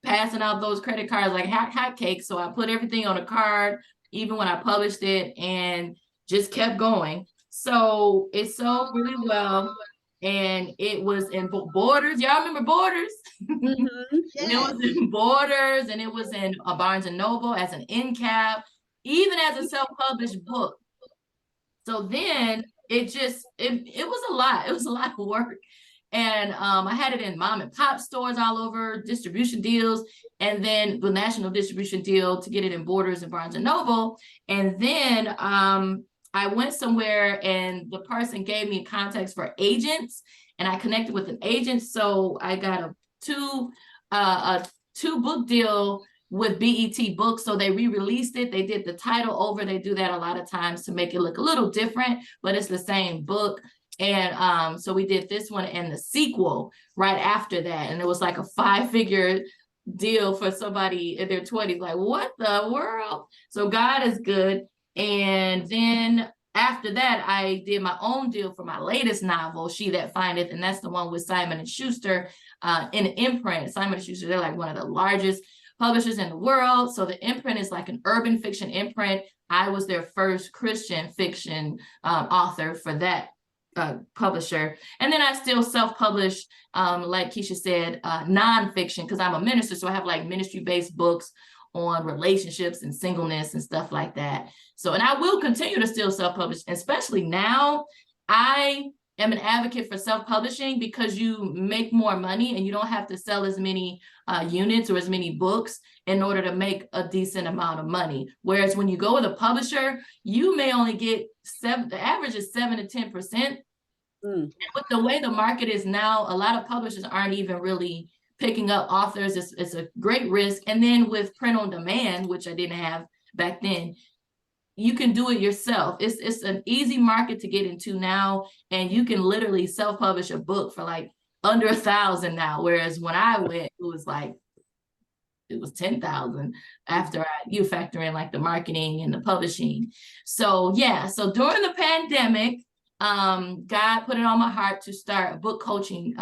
passing out those credit cards like hot cakes. So I put everything on a card, even when I published it, and just kept going. So it sold really well. And it was in Borders. Y'all remember Borders? Mm-hmm. Yes. It was in Borders, and it was in a Barnes and Noble as an end cap, even as a self-published book. So then it was a lot. It was a lot of work. And I had it in mom and pop stores all over, distribution deals, and then the national distribution deal to get it in Borders and Barnes and Noble. And then I went somewhere and the person gave me contacts for agents, and I connected with an agent. So I got a two book deal with BET Books. So they re-released it. They did the title over. They do that a lot of times to make it look a little different, but it's the same book. And so we did this one and the sequel right after that. And it was like a 5-figure deal for somebody in their 20s. Like, what the world? So God is good. And then after that, I did my own deal for my latest novel, She That Findeth, and that's the one with Simon & Schuster in an imprint. Simon & Schuster, they're like one of the largest publishers in the world. So the imprint is like an urban fiction imprint. I was their first Christian fiction author for that publisher. And then I still self-publish, like Keisha said, nonfiction, because I'm a minister. So I have like ministry-based books on relationships and singleness and stuff like that. So, and I will continue to still self-publish, especially now. I am an advocate for self-publishing because you make more money and you don't have to sell as many units or as many books in order to make a decent amount of money. Whereas when you go with a publisher, you may only get the average is 7 to 10%. With the way the market is now, a lot of publishers aren't even really picking up authors. It's a great risk. And then with print on demand, which I didn't have back then, you can do it yourself. It's an easy market to get into now, and you can literally self-publish a book for like under 1,000 now. Whereas when I went, it was 10,000 after you factor in like the marketing and the publishing. So yeah, so during the pandemic, God put it on my heart to start a book coaching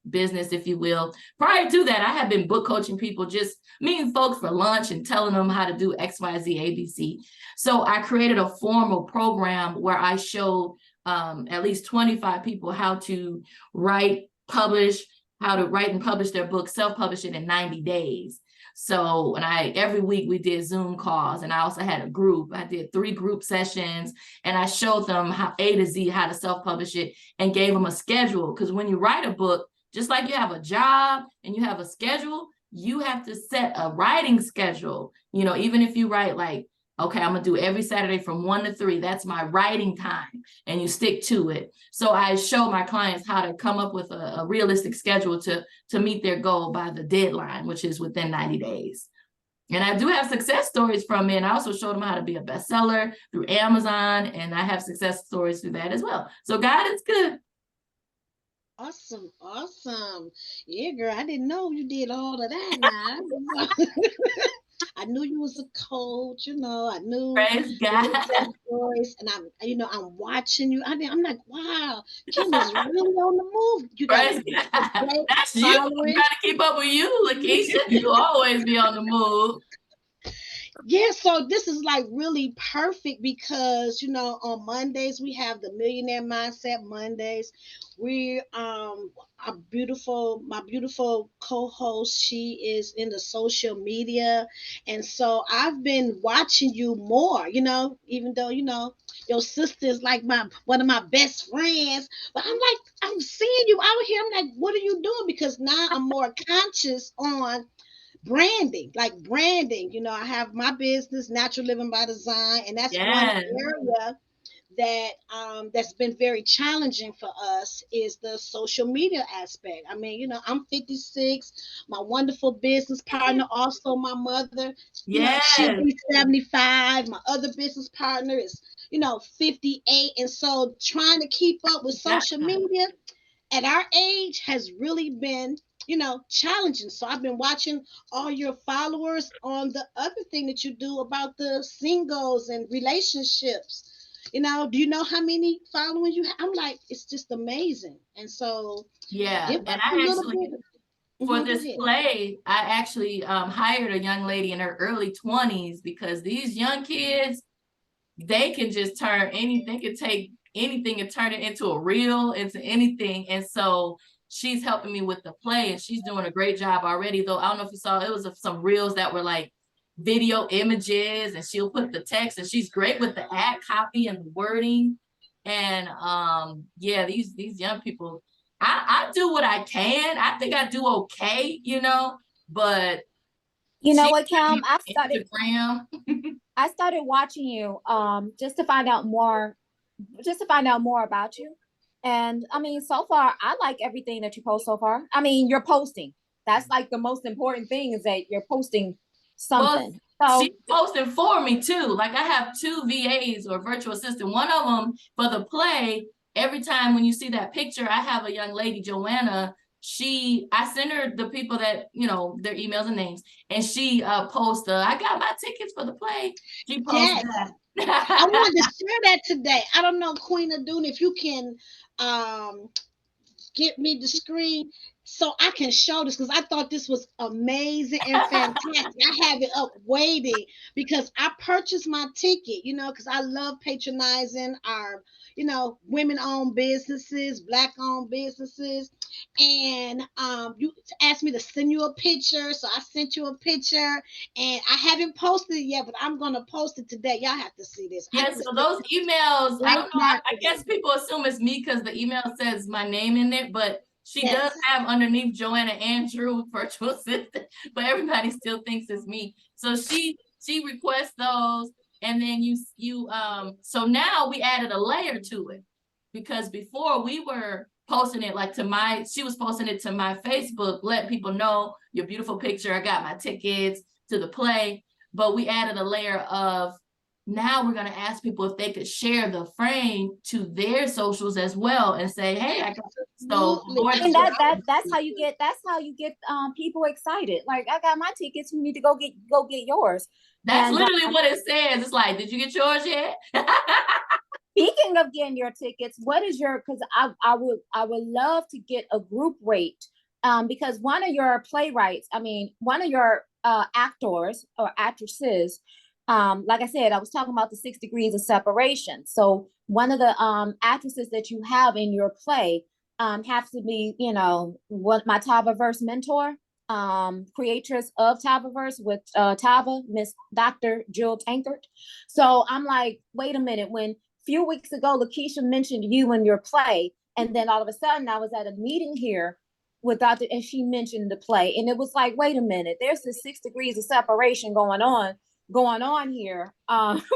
business, if you will. Prior to that, I had been book coaching people, just meeting folks for lunch and telling them how to do X, Y, Z, ABC. So I created a formal program where I showed at least 25 people how to write and publish their book, self-publish it in 90 days. So every week we did Zoom calls, and I also had a group. I did 3 group sessions, and I showed them how A to Z, how to self-publish it, and gave them a schedule. Because when you write a book, just like you have a job and you have a schedule, you have to set a writing schedule. You know, even if you write like, okay, I'm gonna do every Saturday from 1 to 3. That's my writing time, and you stick to it. So I show my clients how to come up with a realistic schedule to meet their goal by the deadline, which is within 90 days. And I do have success stories from it. And I also showed them how to be a bestseller through Amazon, and I have success stories through that as well. So God is good. Awesome, awesome. Yeah, girl, I didn't know you did all of that now. I knew you was a coach, you know. I knew Praise God. stories, and I'm watching you. I'm like, wow, Kim is really on the move. You got Praise God. great That's you. I'm trying to keep up with you, LaKeisha. You always be on the move. Yeah, so this is like really perfect because on Mondays we have the Millionaire Mindset Mondays. We my beautiful co-host, she is in the social media, and so I've been watching you more, even though your sister is like one of my best friends, but I'm seeing you out here. I'm like, what are you doing? Because now I'm more conscious on branding. I have my business, Natural Living by Design, and that's one Yes. area that's been very challenging for us is the social media aspect. I mean, I'm 56. My wonderful business partner, also my mother, Yes. she'll be 75. My other business partner is 58, and so trying to keep up with social media at our age has really been challenging. So I've been watching all your followers on the other thing that you do about the singles and relationships. Do you know how many followers you have? I'm like, it's just amazing. And so Yeah, give and us a I little actually, bit. for Go this ahead. play, I actually hired a young lady in her early 20s, because these young kids, they can just turn anything, they can take anything and turn it into a reel, into anything. And so she's helping me with the play, and she's doing a great job already. Though I don't know if you saw, it was some reels that were like video images, and she'll put the text, and she's great with the ad copy and the wording. And yeah, these young people, I do what I can. I think I do okay, but You know she what, Kim? Instagram. I started watching you just to find out more about you. And I mean, so far, I like everything that you post so far. I mean, you're posting. That's like the most important thing, is that you're posting something. Well, so she's posting for me too. Like, I have 2 VAs or virtual assistant. One of them for the play. Every time when you see that picture, I have a young lady, Joanna. I send her the people that, their emails and names, and she posts, I got my tickets for the play. She posts Yes. that. I wanted to share that today. I don't know, Queen Aduna, if you can get me the screen so I can show this, because I thought this was amazing and fantastic. I have it up waiting because I purchased my ticket, because I love patronizing our, women-owned businesses, Black-owned businesses. And you asked me to send you a picture, so I sent you a picture, and I haven't posted it yet, but I'm gonna post it today. Y'all have to see this. Yeah, so those emails, I right don't know, now. I guess people assume it's me because the email says my name in it, but she does Yes. have underneath Joanna Andrew virtual assistant, but everybody still thinks it's me. So she requests those, and then so now we added a layer to it, because before we were posting it like she was posting it to my Facebook, let people know your beautiful picture, I got my tickets to the play, but we added a layer of, now we're going to ask people if they could share the frame to their socials as well, and say, hey, I got so and that's how you get people excited. Like, I got my tickets, you need to go get yours. That's literally what it says. It's like, did you get yours yet? Speaking of getting your tickets, what is because I would love to get a group rate, because one of your one of your actors or actresses, like I said, I was talking about the 6 degrees of separation. So one of the actresses that you have in your play has to be, what my Tava verse mentor. creatress of Tabaverse with Taba, Miss Dr. Jill Tankard. So I'm like, wait a minute, when a few weeks ago LaKeisha mentioned you in your play, and then all of a sudden I was at a meeting here with Dr. and she mentioned the play, and it was like, wait a minute, there's this 6 degrees of separation going on here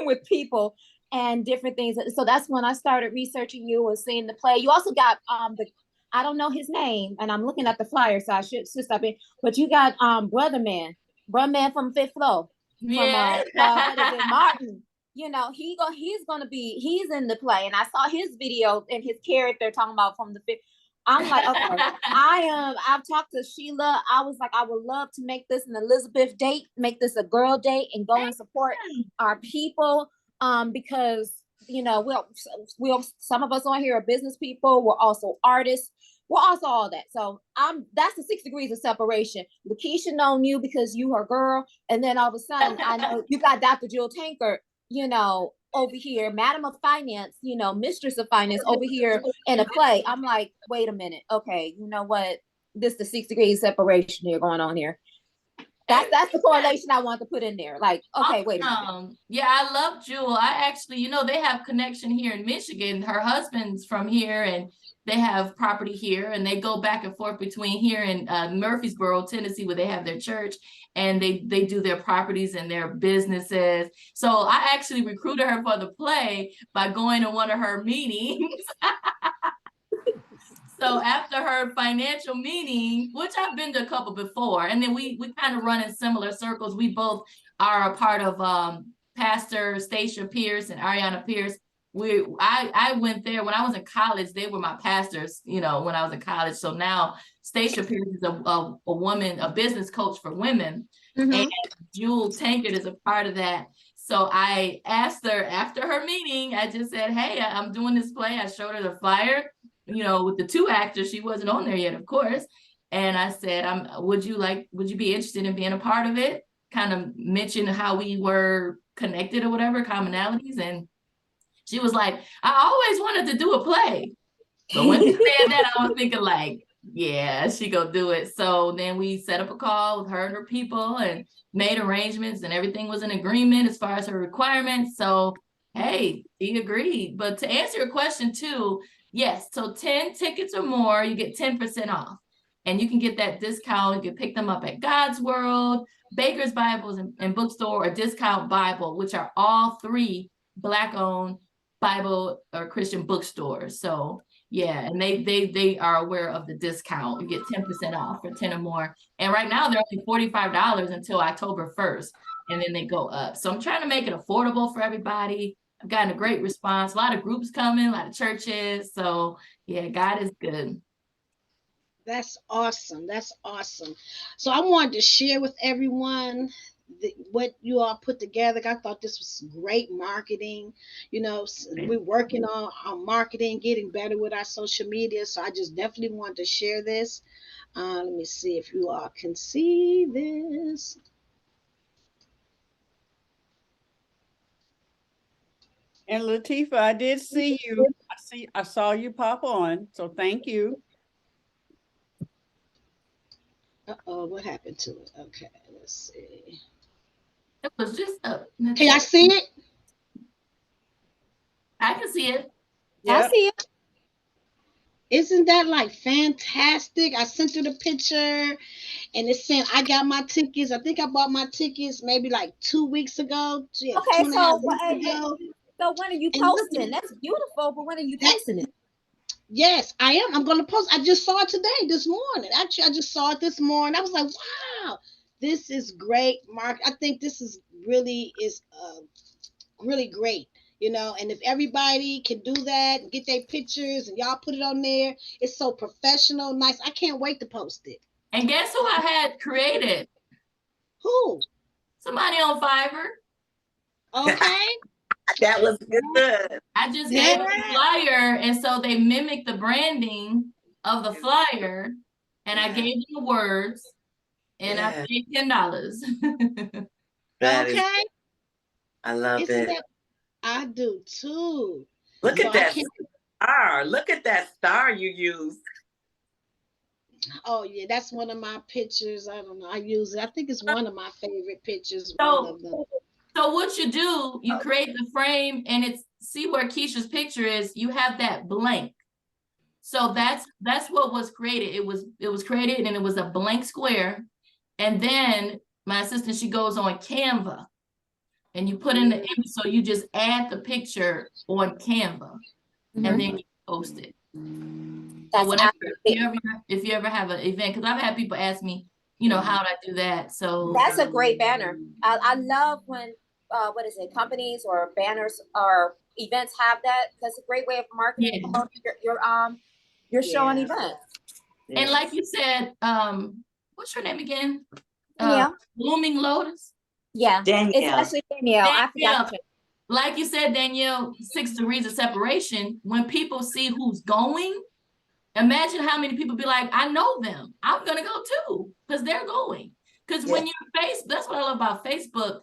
with people and different things. So that's when I started researching you and seeing the play. You also got the, I don't know his name, and I'm looking at the flyer, so I should stop it. But you got Brother Man from Fifth Flow, from Yeah. what is it, Martin? You know, he's in the play, and I saw his video and his character talking about from the fifth. I'm like, okay, I've talked to Sheila. I was like, I would love to make this an Elizabeth date, make this a girl date, and go and support our people. Because you know, we'll some of us on here are business people. We're also artists. We're also all that. So that's the 6 degrees of separation. LaKeisha known you because you her girl, and then all of a sudden I know you got Dr. Jill Tankard, you know, over here, Madam of Finance, you know, Mistress of Finance over here in a play. I'm like, wait a minute, okay, you know what? This the 6 degrees separation here going on here. That's the correlation I want to put in there. Like, okay, wait a minute. Yeah, I love Jewel. I actually, you know, they have connection here in Michigan. Her husband's from here, and they have property here, and they go back and forth between here and Murfreesboro, Tennessee, where they have their church, and they do their properties and their businesses. So I actually recruited her for the play by going to one of her meetings. So after her financial meeting, which I've been to a couple before, and then we kind of run in similar circles. We both are a part of Pastor Stacia Pierce and Ariana Pierce. I went there when I was in college. They were my pastors, you know, when I was in college. So now Stacia Pierce is a woman, a business coach for women, and Jewel Tankard is a part of that. So I asked her after her meeting, I just said, hey, I'm doing this play. I showed her the flyer, you know, with the 2 actors. She wasn't on there yet, of course. And I said, would you be interested in being a part of it? Kind of mention how we were connected or whatever, commonalities. And she was like, I always wanted to do a play. So when she said that, I was thinking like, yeah, she go do it. So then we set up a call with her and her people and made arrangements, and everything was in agreement as far as her requirements. So, hey, she agreed. But to answer your question too, yes, so 10 tickets or more, you get 10% off. And you can get that discount. You can pick them up at God's World, Baker's Bibles and Bookstore, or Discount Bible, which are all 3 Black-owned Bible or Christian bookstores. So yeah, and they are aware of the discount. You get 10% off for 10 or more. And right now they're only $45 until October 1st, and then they go up. So I'm trying to make it affordable for everybody. I've gotten a great response. A lot of groups coming, a lot of churches. So yeah, God is good. That's awesome. That's awesome. So I wanted to share with everyone what you all put together. I thought this was great marketing. You know, we're working on our marketing, getting better with our social media. So I just definitely wanted to share this. Let me see if you all can see this. And Latifah, I did see you. I saw you pop on. So thank you. Uh-oh, what happened to it? Okay, let's see. It was just up. Can I see it? I can see it. Yeah. I see it. Isn't that like fantastic? I sent you the picture, and it said I got my tickets. I think I bought my tickets maybe like 2 weeks ago. Yeah, okay, 2.5 weeks ago. So when are you posting? That's beautiful, but when are you posting it? Yes, I am. I'm going to post. I just saw it today, this morning. Actually, I just saw it this morning. I was like, wow, this is great, Mark. I think this is really great, you know. And if everybody can do that and get their pictures and y'all put it on there, it's so professional, nice. I can't wait to post it. And guess who I had created? Who? Somebody on Fiverr. Okay. That was good. I just gave them the flyer, and so they mimicked the branding of the flyer, and I gave them the words, and I paid $10. Okay. I love it. I do too. Look at that star. Look at that star you used. Oh yeah, that's one of my pictures. I don't know. I use it. I think it's one of my favorite pictures. One So of them. so what you do, you create the frame and it's see where Keisha's picture is, you have that blank. So that's what was created. It was created and it was a blank square. And then my assistant, she goes on Canva and you put in the image. So you just add the picture on Canva and then you post it. So That's whenever absolutely, if you ever have an event, because I've had people ask me, you know, how would I do that? So that's a great banner. I love when what is it, companies or banners or events have that. That's a great way of marketing yeah. and promoting your show and Yeah. event. And like you said, what's your name again? Danielle? Blooming Lotus. Yeah, it's Danielle. actually Danielle. I forgot Danielle, to check. like you said, Danielle, 6 degrees of separation. When people see who's going, imagine how many people be like, I know them. I'm gonna go too, because they're going. Because when you're that's what I love about Facebook.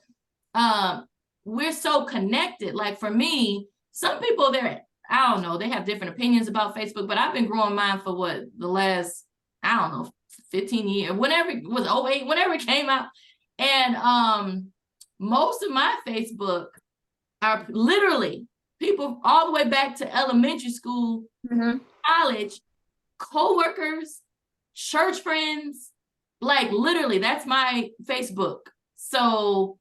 Um, we're so connected. Like for me, some people there, I don't know, they have different opinions about Facebook, but I've been growing mine for what the last, I don't know, 15 years, whenever it was 08, whenever it came out. And most of my Facebook are literally people all the way back to elementary school, college, co-workers, church friends, like literally that's my Facebook. So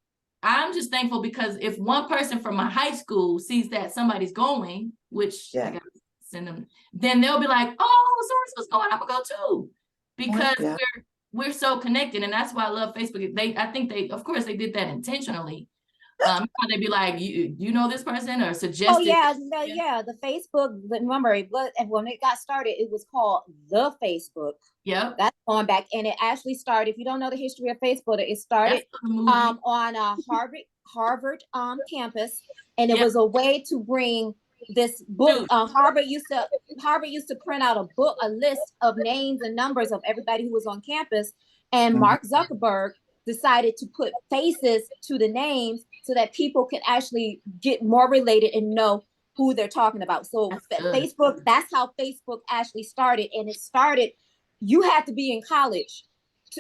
I'm just thankful because if one person from my high school sees that somebody's going, which I gotta send them, then they'll be like, oh, so-and-so's going, I'm gonna go too. Because we're so connected. And that's why I love Facebook. I think of course they did that intentionally. They'd be like, you know this person or suggested. Oh yeah, the Facebook. Remember, when it got started, it was called the Facebook. Yep. That's going back, and it actually started. If you don't know the history of Facebook, it started on a Harvard campus, and it was a way to bring this book. Harvard used to print out a list of names and numbers of everybody who was on campus, and Mark Zuckerberg decided to put faces to the names so that people can actually get more related and know who they're talking about. So Facebook, that's how Facebook actually started. And it started, you had to be in college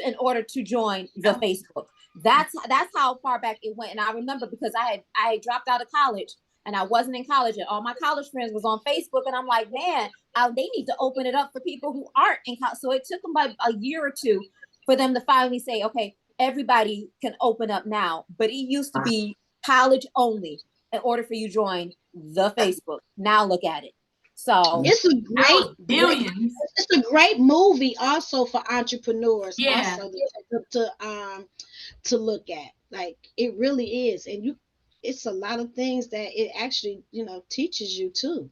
in order to join the Facebook. That's how far back it went. And I remember because I had dropped out of college and I wasn't in college and all my college friends was on Facebook. And I'm like, man, they need to open it up for people who aren't in college. So it took them like a year or two for them to finally say, okay, everybody can open up now, but it used to be college only in order for you to join the Facebook. Now look at it. So it's a great movie also for entrepreneurs also to look at. Like it really is. And it's a lot of things that it actually, teaches you too.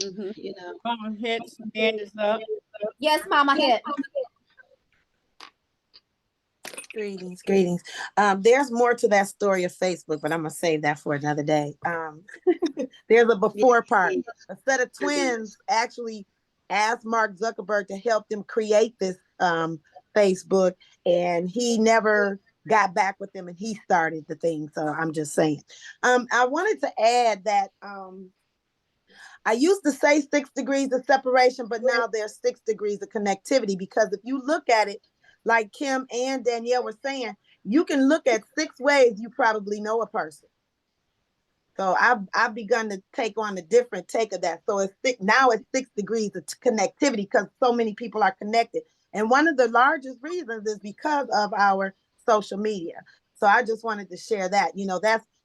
Mama Hits, hand is up. Yes, Mama Hit. Greetings. There's more to that story of Facebook, but I'm gonna save that for another day. There's a before part. A set of twins actually asked Mark Zuckerberg to help them create this Facebook, and he never got back with them, and he started the thing. So I'm just saying. I wanted to add that I used to say 6 degrees of separation, but now there's 6 degrees of connectivity, because if you look at it, like Kim and Danielle were saying, you can look at 6 ways you probably know a person. So I've begun to take on a different take of that. So now it's 6 degrees of connectivity because so many people are connected. And one of the largest reasons is because of our social media. So I just wanted to share that.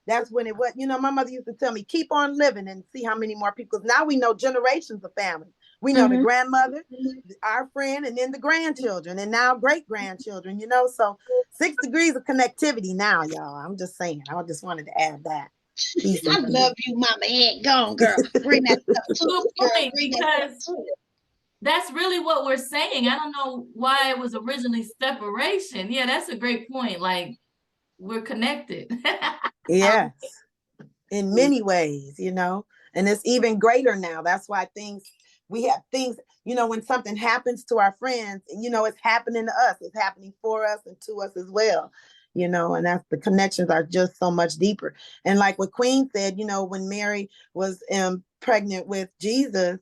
That's when it was, my mother used to tell me, keep on living and see how many more people. Now we know generations of family. We know the grandmother, our friend, and then the grandchildren, and now great-grandchildren, so 6 degrees of connectivity now, y'all. I'm just saying. I just wanted to add that. I love you, Mama Head. Go on, girl. Bring that stuff to Good us, girl. point, Bring because that's really what we're saying. I don't know why it was originally separation. Yeah, that's a great point. Like, we're connected. Yes, in many ways, and it's even greater now. That's why we have things, when something happens to our friends, it's happening to us. It's happening for us and to us as well, and that's the connections are just so much deeper. And like what Queen said, when Mary was pregnant with Jesus,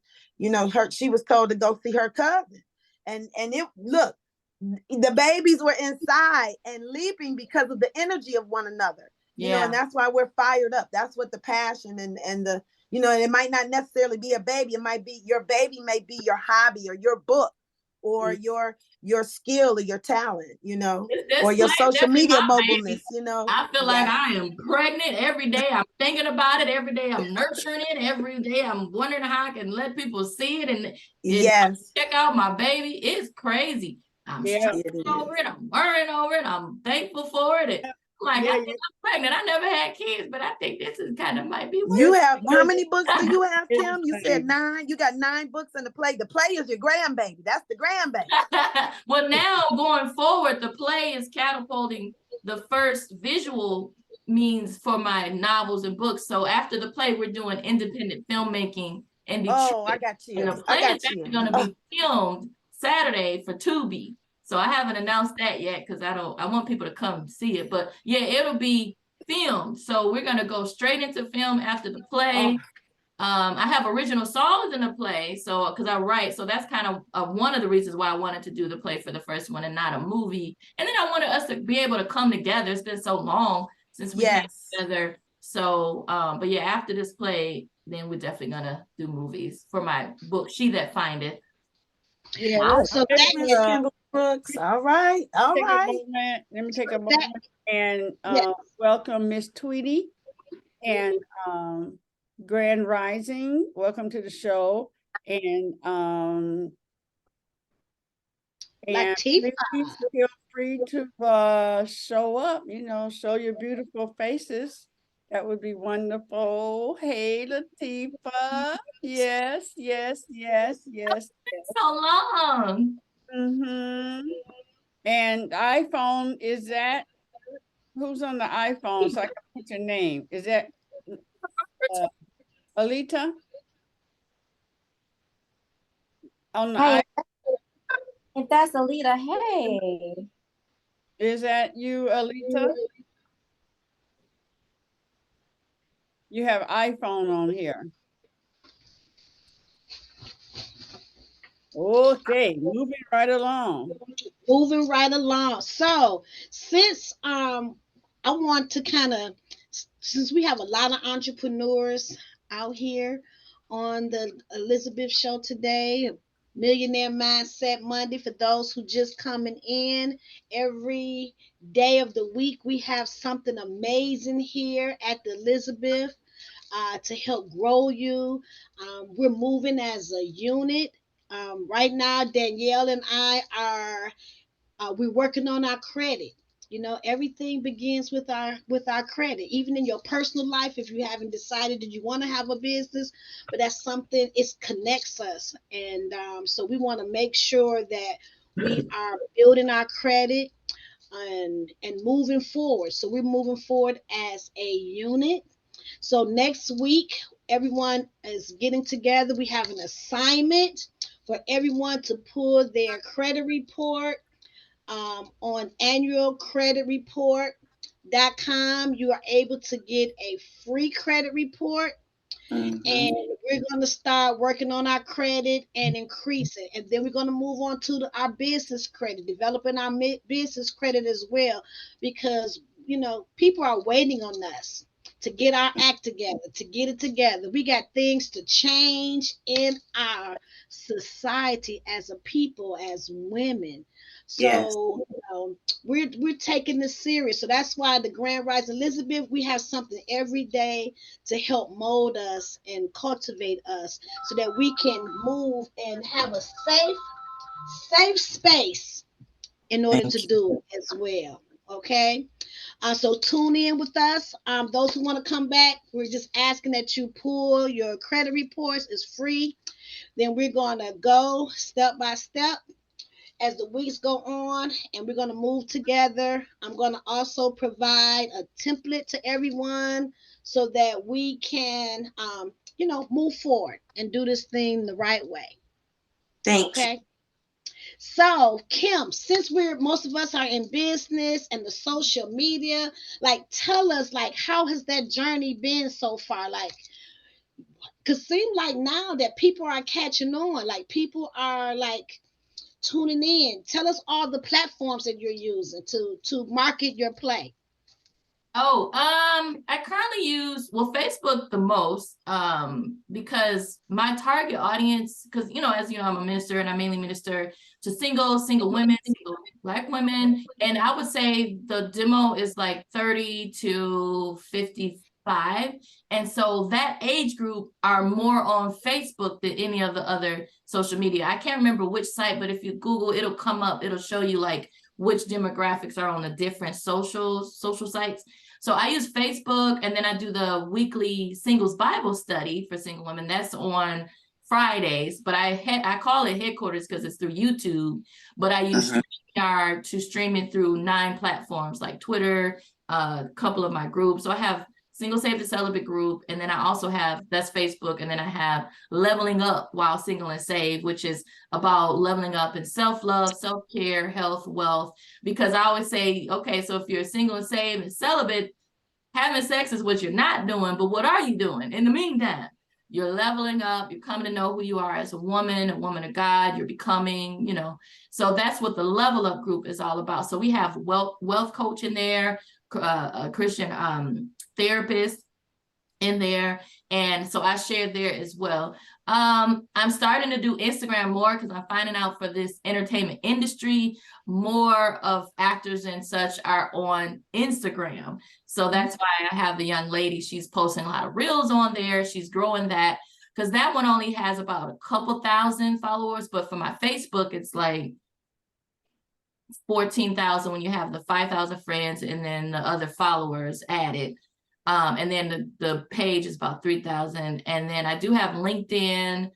she was told to go see her cousin. and it look, the babies were inside and leaping because of the energy of one another. You know, and that's why we're fired up. That's what the passion and the, you know, and it might not necessarily be a baby. It might be your baby, may be your hobby or your book or your skill or your talent, you know, or your social media mobileness, you know. I feel like I am pregnant every day. I'm thinking about it every day. I'm nurturing it every day. I'm wondering how I can let people see it and check out my baby. It's crazy. I'm stressing over it. I'm worrying over it. I'm thankful for it. Like, I think I'm pregnant. I never had kids, but I think this is kind of might be. You have, how many books do you have, Kim? You said 9. You got 9 books in the play. The play is your grandbaby. That's the grandbaby. Well, now going forward, the play is catapulting the first visual means for my novels and books. So after the play, we're doing independent filmmaking in Detroit. Oh, I got you. And the play is actually going to be filmed Saturday for Tubi. So I haven't announced that yet because I want people to come see it. But yeah, it'll be filmed. So we're gonna go straight into film after the play. I have original songs in the play, so because I write, so that's kind of one of the reasons why I wanted to do the play for the first one and not a movie. And then I wanted us to be able to come together. It's been so long since we came together. So, but yeah, after this play, then we're definitely gonna do movies for my book, She That Findeth. Yeah. So Brooks. All right. All right. Let me take a moment and welcome Miss Tweety and Grand Rising. Welcome to the show. And please feel free to show up, you know, show your beautiful faces. That would be wonderful. Hey, Latifah. Yes, yes, yes, yes. So long. And iPhone, is that, who's on the iPhone? So I can put your name. Is that Alita? On the iPhone. If that's Alita, hey. Is that you, Alita? You have iPhone on here. Okay, moving right along. Moving right along. So since I want to kind of, since we have a lot of entrepreneurs out here on the Elizabeth Show today, Millionaire Mindset Monday, for those who just coming in, every day of the week we have something amazing here at the Elizabeth to help grow you. We're moving as a unit. Right now, Danyelle and I are we're working on our credit. You know, everything begins with our credit. Even in your personal life, if you haven't decided that you want to have a business, but that's something, it connects us, and so we want to make sure that we are building our credit and moving forward. So we're moving forward as a unit. So next week, everyone is getting together. We have an assignment for everyone to pull their credit report on annualcreditreport.com. You are able to get a free credit report. And we're going to start working on our credit and increase it. And then we're going to move on to our business credit, developing our business credit as well, because, you know, people are waiting on us to get our act together, to get it together. We got things to change in our society as a people, as women. So you know, we're taking this serious. So that's why the Grand Rise Elizabeth, we have something every day to help mold us and cultivate us so that we can move and have a safe space in order to do it as well. Okay. So tune in with us. Those who want to come back, we're just asking that you pull your credit reports. It's free. Then we're going to go step by step as the weeks go on, and we're going to move together. I'm going to also provide a template to everyone so that we can, you know, move forward and do this thing the right way. Thank you. So, Kim, since most of us are in business and the social media, like, tell us, like, how has that journey been so far? Like, cause it seems like now that people are catching on, like people are like tuning in. Tell us all the platforms that you're using to market your play. Oh, I currently use, well, Facebook the most, because my target audience, because, you know, as you know, I'm a minister and I mainly minister to single women, single Black women. And I would say the demo is like 30 to 55. And so that age group are more on Facebook than any of the other social media. I can't remember which site, but if you Google, it'll come up, it'll show you like which demographics are on the different social sites. So I use Facebook, and then I do the weekly singles Bible study for single women. That's on Fridays, but I call it headquarters because it's through YouTube, but I use StreamYard to stream it through 9 platforms like Twitter, a couple of my groups. So I have Single Saved and Celibate group, and then I also have, that's Facebook, and then I have Leveling Up While Single and Saved, which is about leveling up in self-love, self-care, health, wealth, because I always say, okay, so if you're single and saved and celibate, having sex is what you're not doing, but what are you doing in the meantime? You're leveling up, you're coming to know who you are as a woman of God, you're becoming, you know, so that's what the Level Up group is all about. So we have wealth coach in there, a Christian therapist in there, and so I shared there as well. I'm starting to do Instagram more because I'm finding out for this entertainment industry, more of actors and such are on Instagram. So that's why I have the young lady, she's posting a lot of reels on there. She's growing that because that one only has about a couple thousand followers, but for my Facebook, it's like 14,000 when you have the 5,000 friends and then the other followers added. And then the page is about 3,000. And then I do have LinkedIn,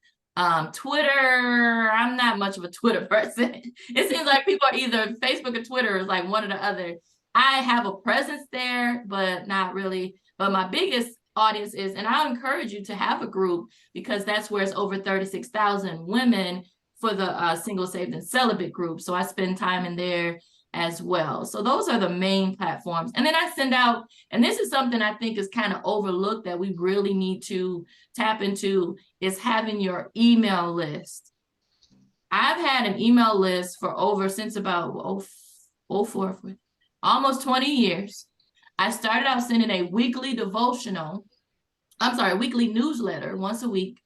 Twitter. I'm not much of a Twitter person. It seems like people are either Facebook or Twitter is like one or the other. I have a presence there, but not really. But my biggest audience is, and I'll encourage you to have a group because that's where it's over 36,000 women for the Single Saved and Celibate group. So I spend time in there as well. So those are the main platforms. And then I send out, and this is something I think is kind of overlooked that we really need to tap into, is having your email list. I've had an email list for over, since about 04, almost 20 years. I started out sending a weekly weekly newsletter once a week.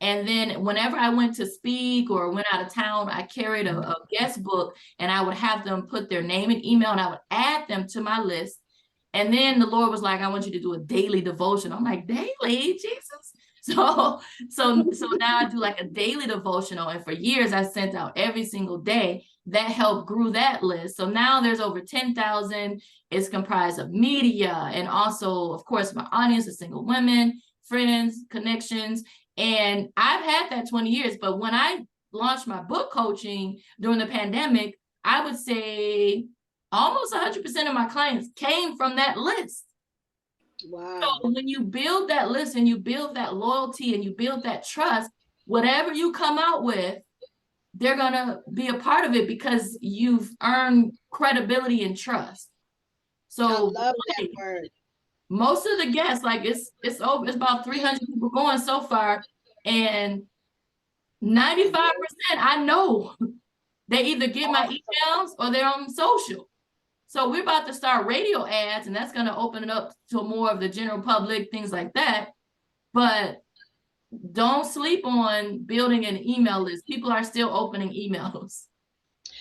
And then whenever I went to speak or went out of town, I carried a guest book and I would have them put their name and email and I would add them to my list. And then the Lord was like, I want you to do a daily devotion. I'm like, daily, Jesus? So now I do like a daily devotional. And for years I sent out every single day. That helped grew that list. So now there's over 10,000. It's comprised of media and also, of course, my audience is single women, friends, connections. And I've had that 20 years, but when I launched my book coaching during the pandemic, I would say almost 100% of my clients came from that list. Wow. So when you build that list and you build that loyalty and you build that trust, whatever you come out with, they're going to be a part of it because you've earned credibility and trust. So I love that word. Most of the guests, like it's about 300 people going so far, and 95% I know they either get my emails or they're on social. So we're about to start radio ads, and that's going to open it up to more of the general public, things like that. But don't sleep on building an email list. People are still opening emails.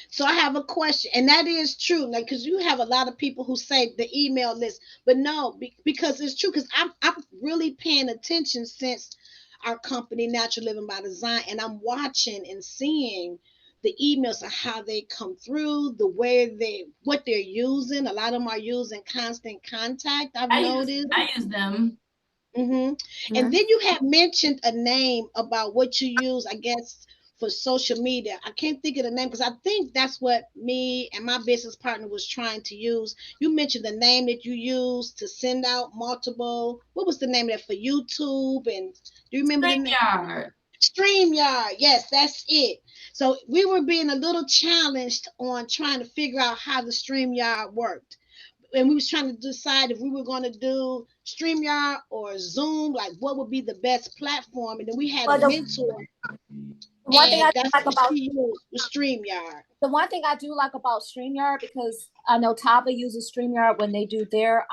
So I have a question, and that is true, like, because you have a lot of people who say the email list, but no, because it's true, because I'm really paying attention since our company, Natural Living by Design, and I'm watching and seeing the emails and how they come through, what they're using. A lot of them are using Constant Contact. I've noticed. I use them. Mm-hmm. And then you have mentioned a name about what you use, I guess, for social media. I can't think of the name because I think that's what me and my business partner was trying to use. You mentioned the name that you use to send out multiple. What was the name of that for YouTube? And do you remember the name? StreamYard. Yes, that's it. So we were being a little challenged on trying to figure out how the StreamYard worked. And we was trying to decide if we were going to do StreamYard or Zoom, like what would be the best platform. And then we had a mentor. One thing and I do that's like what about she used, the StreamYard. the one thing I do like about StreamYard, because I know Tava uses StreamYard when they do their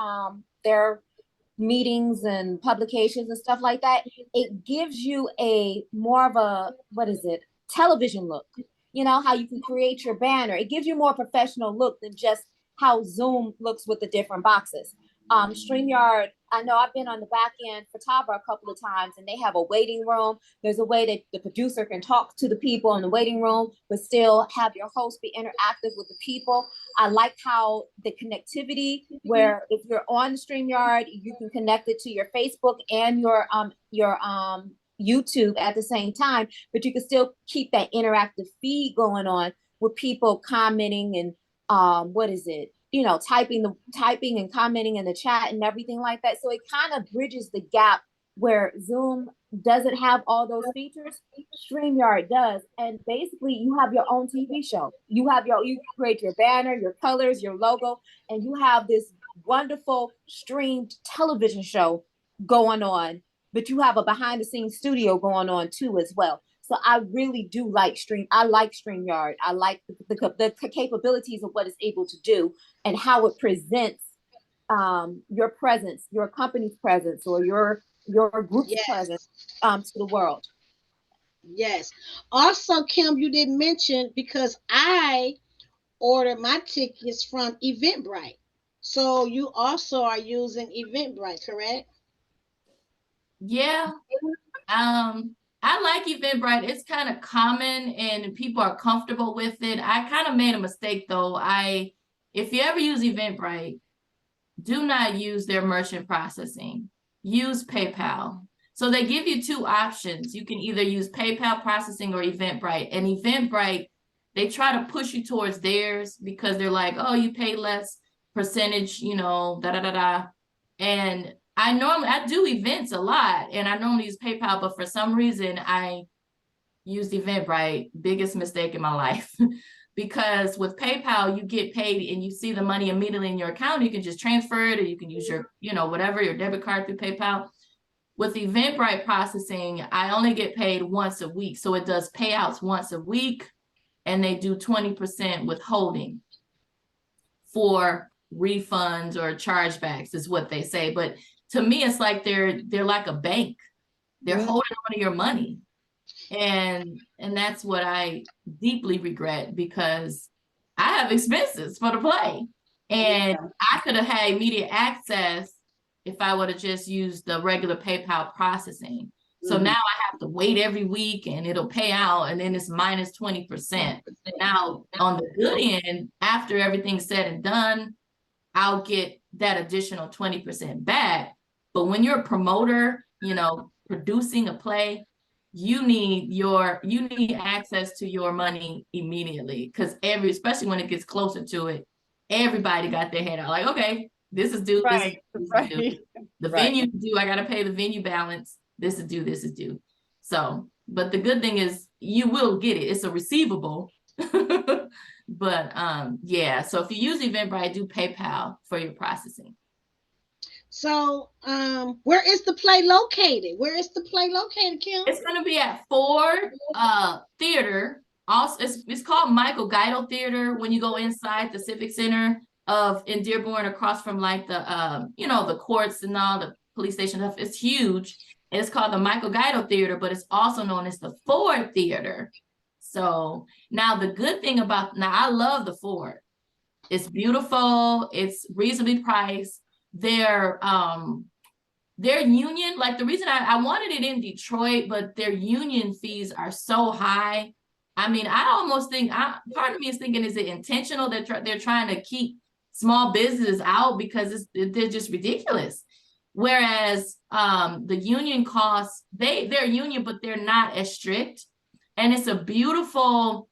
meetings and publications and stuff like that, it gives you a more of a, what is it, television look. You know, how you can create your banner. It gives you more professional look than just how Zoom looks with the different boxes. StreamYard, I know I've been on the back end for Tava a couple of times, and they have a waiting room. There's a way that the producer can talk to the people in the waiting room, but still have your host be interactive with the people. I like how the connectivity, where if you're on StreamYard, you can connect it to your Facebook and your YouTube at the same time, but you can still keep that interactive feed going on with people commenting and what is it? You know, typing and commenting in the chat and everything like that. So it kind of bridges the gap where Zoom doesn't have all those features. StreamYard does. And basically you have your own TV show. You create your banner, your colors, your logo, and you have this wonderful streamed television show going on, but you have a behind the scenes studio going on too as well. So I really do like I like StreamYard. I like the capabilities of what it's able to do and how it presents your presence, your company's presence, or your group's presence to the world. Yes. Also, Kim, you didn't mention, because I ordered my tickets from Eventbrite. So you also are using Eventbrite, correct? Yeah. I like Eventbrite. It's kind of common and people are comfortable with it. I kind of made a mistake though. If you ever use Eventbrite, do not use their merchant processing. Use PayPal. So they give you two options. You can either use PayPal processing or Eventbrite. And Eventbrite, they try to push you towards theirs because they're like, oh, you pay less percentage, you know, da-da-da-da. And I do events a lot and I normally use PayPal, but for some reason I used Eventbrite, biggest mistake in my life. Because with PayPal, you get paid and you see the money immediately in your account. You can just transfer it or you can use your, you know, whatever, your debit card through PayPal. With Eventbrite processing, I only get paid once a week. So it does payouts once a week and they do 20% withholding for refunds or chargebacks is what they say. But to me, it's like they're like a bank. They're holding on to your money. And that's what I deeply regret because I have expenses for the play. And I could have had immediate access if I would have just used the regular PayPal processing. So now I have to wait every week and it'll pay out and then it's minus 20%. Now on the good end, after everything's said and done, I'll get that additional 20% back. But when you're a promoter, you know, producing a play, you need access to your money immediately because especially when it gets closer to it, everybody got their head out like, okay, this is due, this is due. The venue due, I gotta pay the venue balance, this is due, this is due. So, but the good thing is you will get it, it's a receivable. But yeah, so if you use Eventbrite, do PayPal for your processing. So where is the play located? Where is the play located, Kim? It's going to be at Ford Theater. Also, it's called Michael Guido Theater when you go inside the Civic Center in Dearborn, across from like the you know, the courts and all the police station stuff. It's huge. It's called the Michael Guido Theater, but it's also known as the Ford Theater. So now the good thing I love the Ford. It's beautiful. It's reasonably priced. Their union, like the reason I wanted it in Detroit, but their union fees are so high. I mean, I almost think, part of me is thinking, is it intentional that they're trying to keep small businesses out because they're just ridiculous. Whereas the union costs, they're union, but they're not as strict. And it's a beautiful,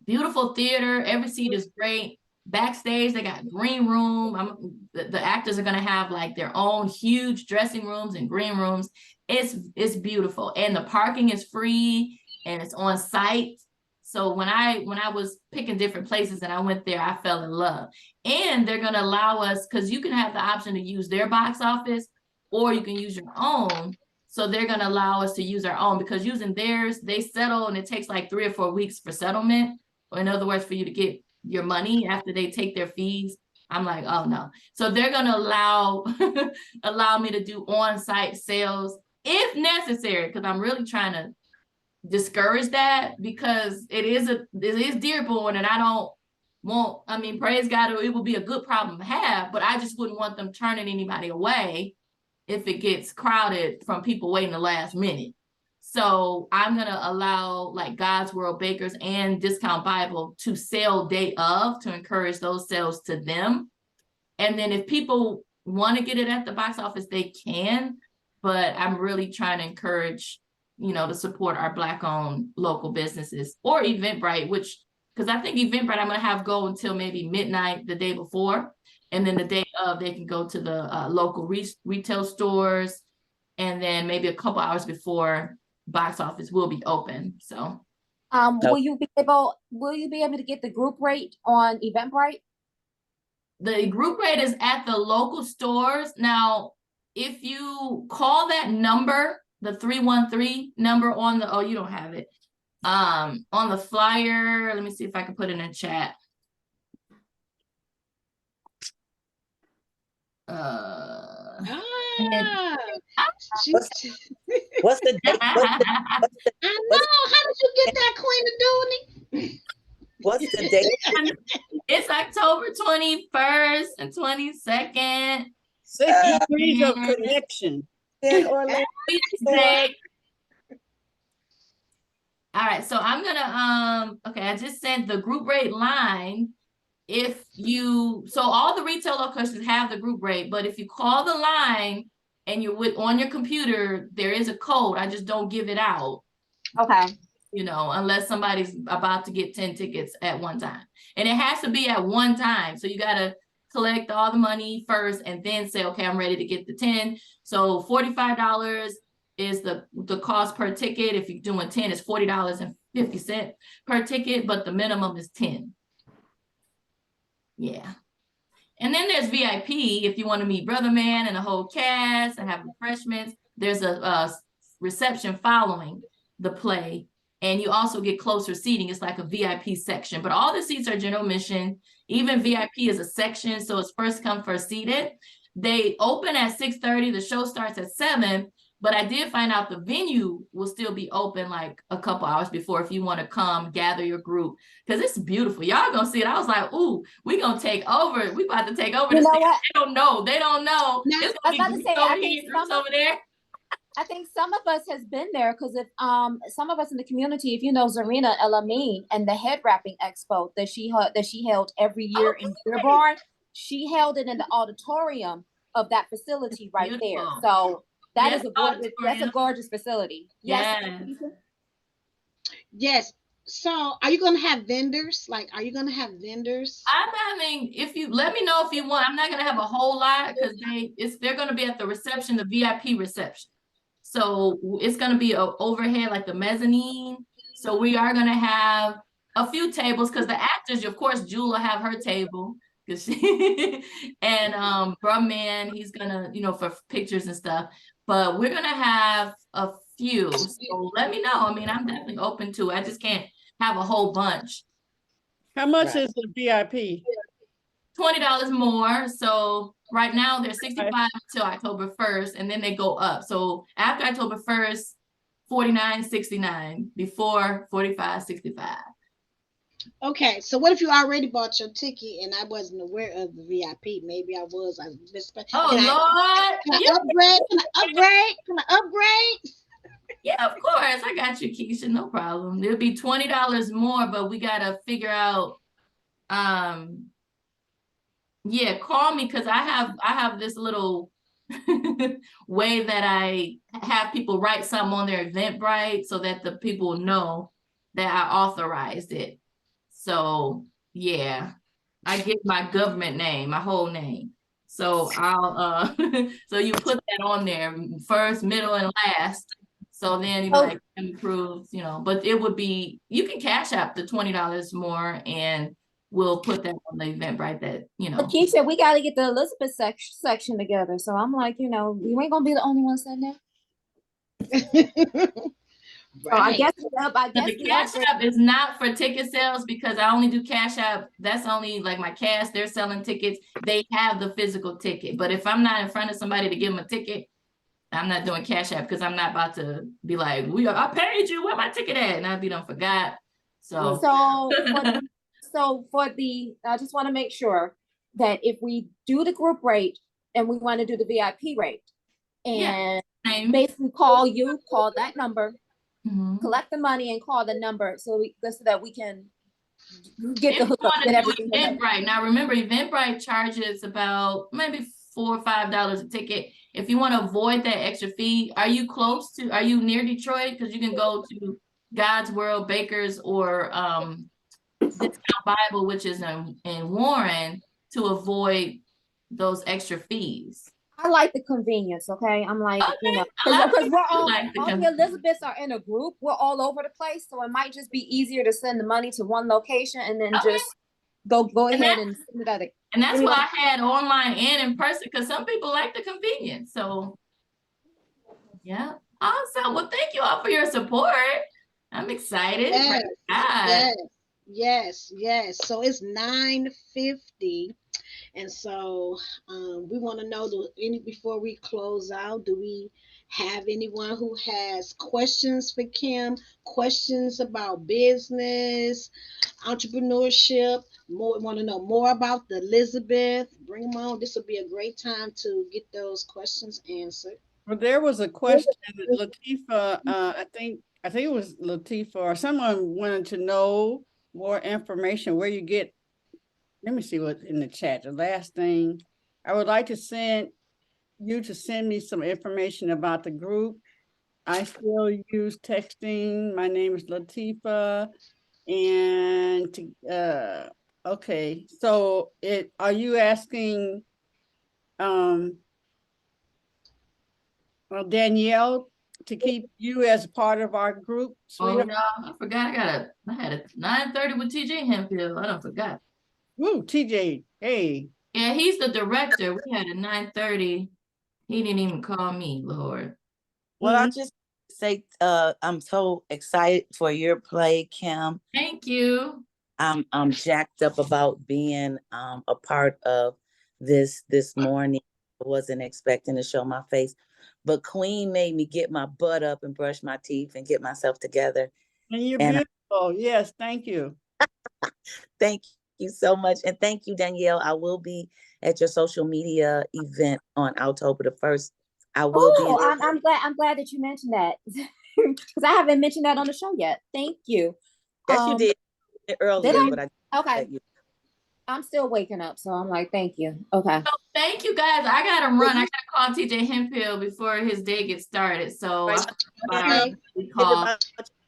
beautiful theater. Every seat is great. Backstage, they got green room. The actors are going to have like their own huge dressing rooms and green rooms. It's beautiful. And the parking is free and it's on site. So when I was picking different places and I went there, I fell in love. And they're going to allow us, because you can have the option to use their box office or you can use your own. So they're going to allow us to use our own, because using theirs, they settle and it takes like 3 or 4 weeks for settlement. Or in other words, for you to get your money after they take their fees. I'm like, oh no. So they're going to allow me to do on-site sales if necessary, because I'm really trying to discourage that, because it is Dearborn, and I don't want, I mean, praise God, it will be a good problem to have, but I just wouldn't want them turning anybody away if it gets crowded from people waiting the last minute. So I'm going to allow like God's World Bakers and Discount Bible to sell day of, to encourage those sales to them. And then if people want to get it at the box office, they can, but I'm really trying to encourage, you know, to support our Black owned local businesses, or Eventbrite, which, because I think Eventbrite I'm going to have go until maybe midnight the day before. And then the day of, they can go to the local retail stores. And then maybe a couple hours before box office will be open. So will you be able to get the group rate on Eventbrite? The group rate is at the local stores. Now, if you call that number, the 313 number on the, oh, you don't have it. On the flyer, let me see if I can put it in chat. What's the date? I know. How did you get that, Queen of Dooney? What's the date? It's October 21st and 22nd. 6 degrees of connection. All right, so I'm gonna okay, I just sent the group rate line. If you, so all the retail locations have the group rate, but if you call the line and you're on your computer, there is a code. I just don't give it out. Okay. You know, unless somebody's about to get 10 tickets at one time. And it has to be at one time. So you got to collect all the money first and then say, okay, I'm ready to get the 10. So $45 is the cost per ticket. If you're doing 10, it's $40.50 per ticket, but the minimum is 10. Yeah. And then there's VIP. If you want to meet Brother Man and the whole cast and have refreshments, there's a reception following the play. And you also get closer seating. It's like a VIP section, but all the seats are general admission. Even VIP is a section, so it's first come, first seated. They open at 6:30. The show starts at 7, but I did find out the venue will still be open like a couple hours before if you want to come gather your group, because it's beautiful. Y'all gonna see it. I was like, ooh, we gonna take over. We about to take over. You the know stage. what? They don't know. They don't know. It's gonna be groups over here, groups over there. I think some of us has been there, because if some of us in the community, if you know Zarina El-Amin and the head wrapping expo that she held every year in Dearborn, she held it in the auditorium of that facility right there. So that is a gorgeous facility. Yes. Yes. So are you gonna have vendors? Like, are you gonna have vendors? I'm having, if you let me know if you want, I'm not gonna have a whole lot, because they're gonna be at the reception, the VIP reception. So it's going to be overhead, like the mezzanine. So we are going to have a few tables, because the actors, of course, Jewel will have her table. And Brumman, he's going to, you know, for pictures and stuff. But we're going to have a few. So let me know. I mean, I'm definitely open to it. I just can't have a whole bunch. How much is the VIP? $20 more. So right now they're $65 until October 1st, and then they go up. So after October 1st, $49.69. Before $45.65. Okay, so what if you already bought your ticket and I wasn't aware of the VIP? Maybe I was. Oh, Lord. Can I upgrade? Can I upgrade? Can I upgrade? Yeah, of course. I got you, Keisha. No problem. It'll be $20 more, but we got to figure out, yeah, call me, because I have this little way that I have people write something on their Eventbrite so that the people know that I authorized it. So yeah, I give my government name, my whole name. So I'll so you put that on there first, middle, and last. So then you like improves, you know, but it would be, you can cash out the $20 more, and we'll put that on the Eventbrite, that, you know. LaKeisha, we got to get the Elizabeth section together. So I'm like, you know, you ain't going to be the only one sitting there. So I Right. guess But the Cash App is not for ticket sales because I only do Cash App. That's only like my cash. They're selling tickets. They have the physical ticket. But if I'm not in front of somebody to give them a ticket, I'm not doing Cash App because I'm not about to be like, I paid you. Where my ticket at? And I'll be done forgot. So I just want to make sure that if we do the group rate and we want to do the VIP rate, and basically call that number, collect the money and call the number so that we can get the hookup, get everything. Eventbrite. Now remember, Eventbrite charges about maybe $4 or $5 a ticket. If you want to avoid that extra fee, are you near Detroit? Because you can go to God's World Bakers or Discount Bible, which is in Warren, to avoid those extra fees. I like the convenience, okay? I'm like, because we're all the Elizabeths are in a group. We're all over the place, so it might just be easier to send the money to one location and then just go ahead and send it out. And that's why I had online and in person, because some people like the convenience. So, yeah, awesome. Well, thank you all for your support. I'm excited. Yes. So it's 9:50. And so we want to know, before we close out, do we have anyone who has questions for Kim? Questions about business, entrepreneurship? Want to know more about the Elizabeth? Bring them on. This will be a great time to get those questions answered. Well, there was a question that Latifah, I think it was Latifah or someone wanted to know more information where you get. Let me see what's in the chat. The last thing, I would like to send me some information about the group. I still use texting. My name is Latifah. And okay, so are you asking Danyelle to keep you as part of our group? Sweetheart? Oh no, I forgot. I had a 9:30 with TJ Hemphill. I don't forgot. Woo, TJ. Hey. Yeah, he's the director. We had a 9:30. He didn't even call me, Lord. Well, I'll just say I'm so excited for your play, Kim. Thank you. I'm jacked up about being a part of this morning. I wasn't expecting to show my face, but Queen made me get my butt up and brush my teeth and get myself together. And you're beautiful. Yes, thank you. Thank you so much. And thank you, Danyelle. I will be at your social media event on October the 1st. I will be. I'm glad that you mentioned that because I haven't mentioned that on the show yet. Thank you. Yes, you did earlier, but okay. I'm still waking up, so I'm like, thank you. Okay. So thank you guys. I gotta run. I gotta call TJ Hemphill before his day gets started. So okay.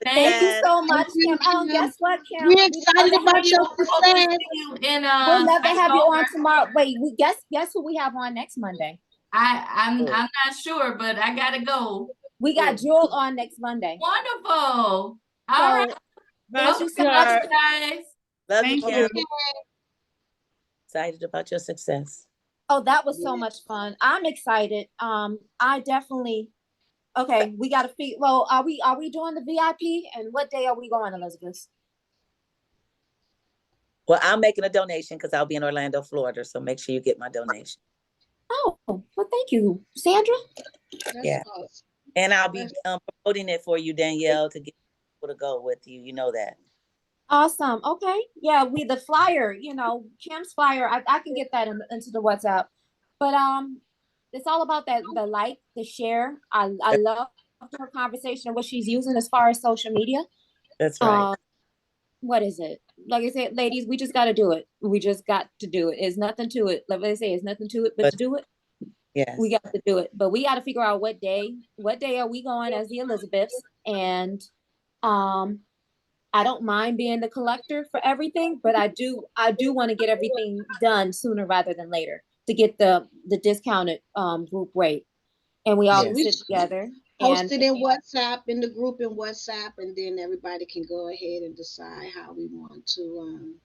Thank you so much, Kim. Guess what, Kim? We're excited about your success. We'll love to have you on tomorrow. Wait, guess who we have on next Monday? I'm not sure, but I gotta go. We got Jewel on next Monday. Wonderful. All right. Thank you so much, guys. Love you, Kim. Excited about your success. Oh, that was so much fun. I'm excited. I definitely. Okay, we got to figure. Well, are we doing the VIP? And what day are we going, Elizabeth? Well, I'm making a donation because I'll be in Orlando, Florida. So make sure you get my donation. Oh, well, thank you, Sandra. Yeah, awesome. And I'll be promoting it for you, Danyelle, to get people to go with you. You know that. Awesome. Okay. Yeah, the flyer, Kim's flyer, I can get that into the WhatsApp. But it's all about that, the like, the share. I love her conversation and what she's using as far as social media. That's right. What is it? Like I said, ladies, we just got to do it. We just got to do it. There's nothing to it. Like I say, it's nothing to it but to do it. Yes. We got to do it. But we got to figure out what day are we going as the Elizabeths. And I don't mind being the collector for everything, but I do want to get everything done sooner rather than later to get the discounted group rate. And we all sit together. Post it in WhatsApp, in the group in WhatsApp, and then everybody can go ahead and decide how we want to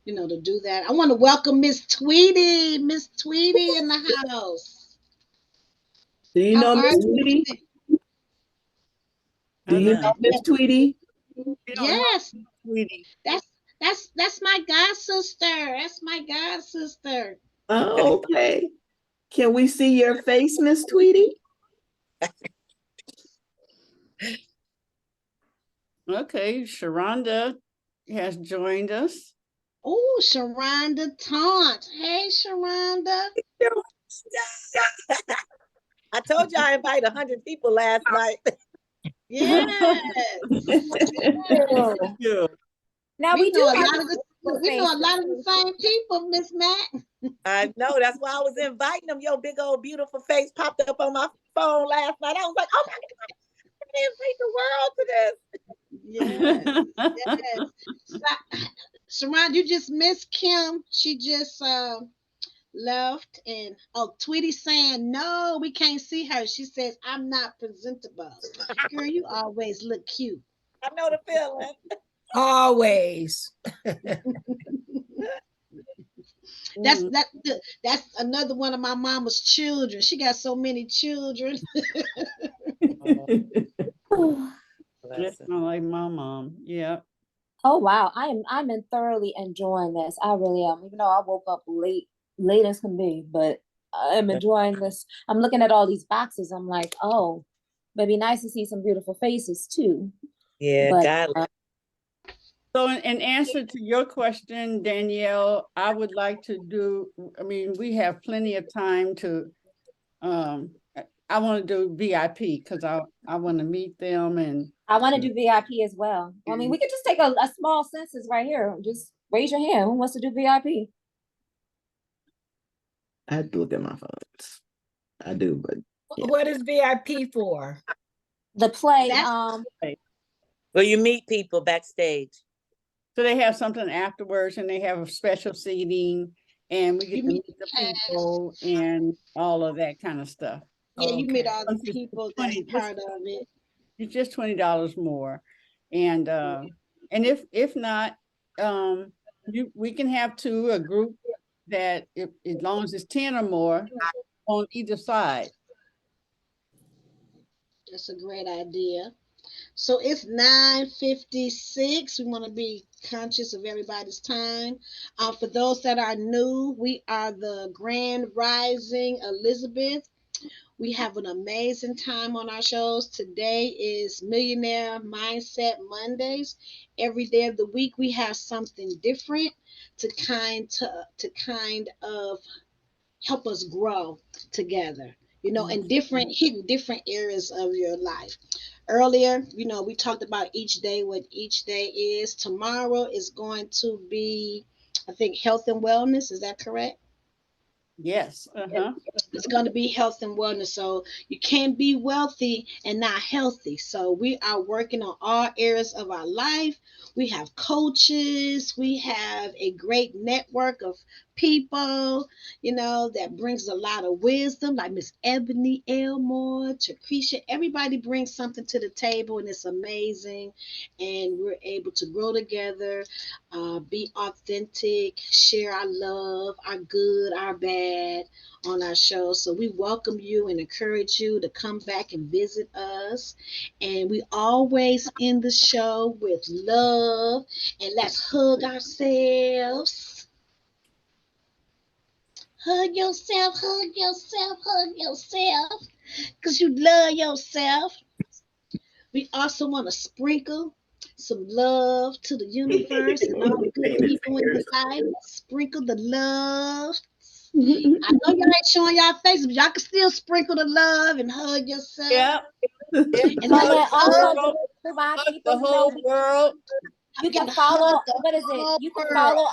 to do that. I want to welcome Miss Tweety in the house. Do you know Miss Tweety? Do you know Miss Tweety? Yes, Tweety. that's my god sister. That's my god sister. Oh, okay. Can we see your face, Miss Tweety? Okay, Sharonda has joined us. Oh, Sharonda Taunt. Hey, Sharonda. I told you I invited 100 people last night. Yes. Yeah. Now We we know do a have lot of the same people, Miss Matt. I know. That's why I was inviting them. Your big old beautiful face popped up on my phone last night. I was like, oh my God, I invite the world to this. Yes. Yes. Sharonda, you just missed Kim. She just left. And oh, Tweety saying, no, we can't see her. She says, I'm not presentable. Girl, you always look cute. I know the feeling. Always. That's another one of my mama's children. She got so many children. That's not like my mom. Yeah. Oh wow, I'm thoroughly enjoying this. I really am. Even though I woke up late as can be, but I'm enjoying this. I'm looking at all these boxes. I'm like, oh, it'd be nice to see some beautiful faces too. Yeah, But, God. So in answer to your question, Danielle, I would like to do, I mean, we have plenty of time to, I want to do VIP because I want to meet them and I want to do VIP as well. I mean, we could just take a small census right here. Just raise your hand. Who wants to do VIP? I had to look at my phones. I do, but yeah. What is VIP for? The play. Where you meet people backstage. So they have something afterwards and they have a special seating and we get to meet the people and all of that kind of stuff. Yeah, you meet all the people that's part of it. It's just $20 more. And if not, we can have a group that as long as it's 10 or more on either side. That's a great idea. So it's 9:56. We want to be conscious of everybody's time. For those that are new, we are the Grand Rising Elizabeth. We have an amazing time on our shows. Today is Millionaire Mindset Mondays. Every day of the week, we have something different to kind of help us grow together. In hitting different areas of your life. Earlier, we talked about each day, what each day is. Tomorrow is going to be, I think, health and wellness. Is that correct? Yes. It's going to be health and wellness. So you can't be wealthy and not healthy. So we are working on all areas of our life. We have coaches. We have a great network of people, that brings a lot of wisdom, like Miss Ebony Elmore, LaKeisha. Everybody brings something to the table, and it's amazing. And we're able to grow together, be authentic, share our love, our good, our bad on our show. So we welcome you and encourage you to come back and visit us. And we always end the show with love. And let's hug ourselves. Hug yourself, hug yourself, hug yourself. Because you love yourself. We also want to sprinkle some love to the universe and all the good people in your life. Sprinkle the love. I know y'all ain't showing y'all faces, but y'all can still sprinkle the love and hug yourself. Yeah. And also remind people, the whole world. You can follow, what is it? You can follow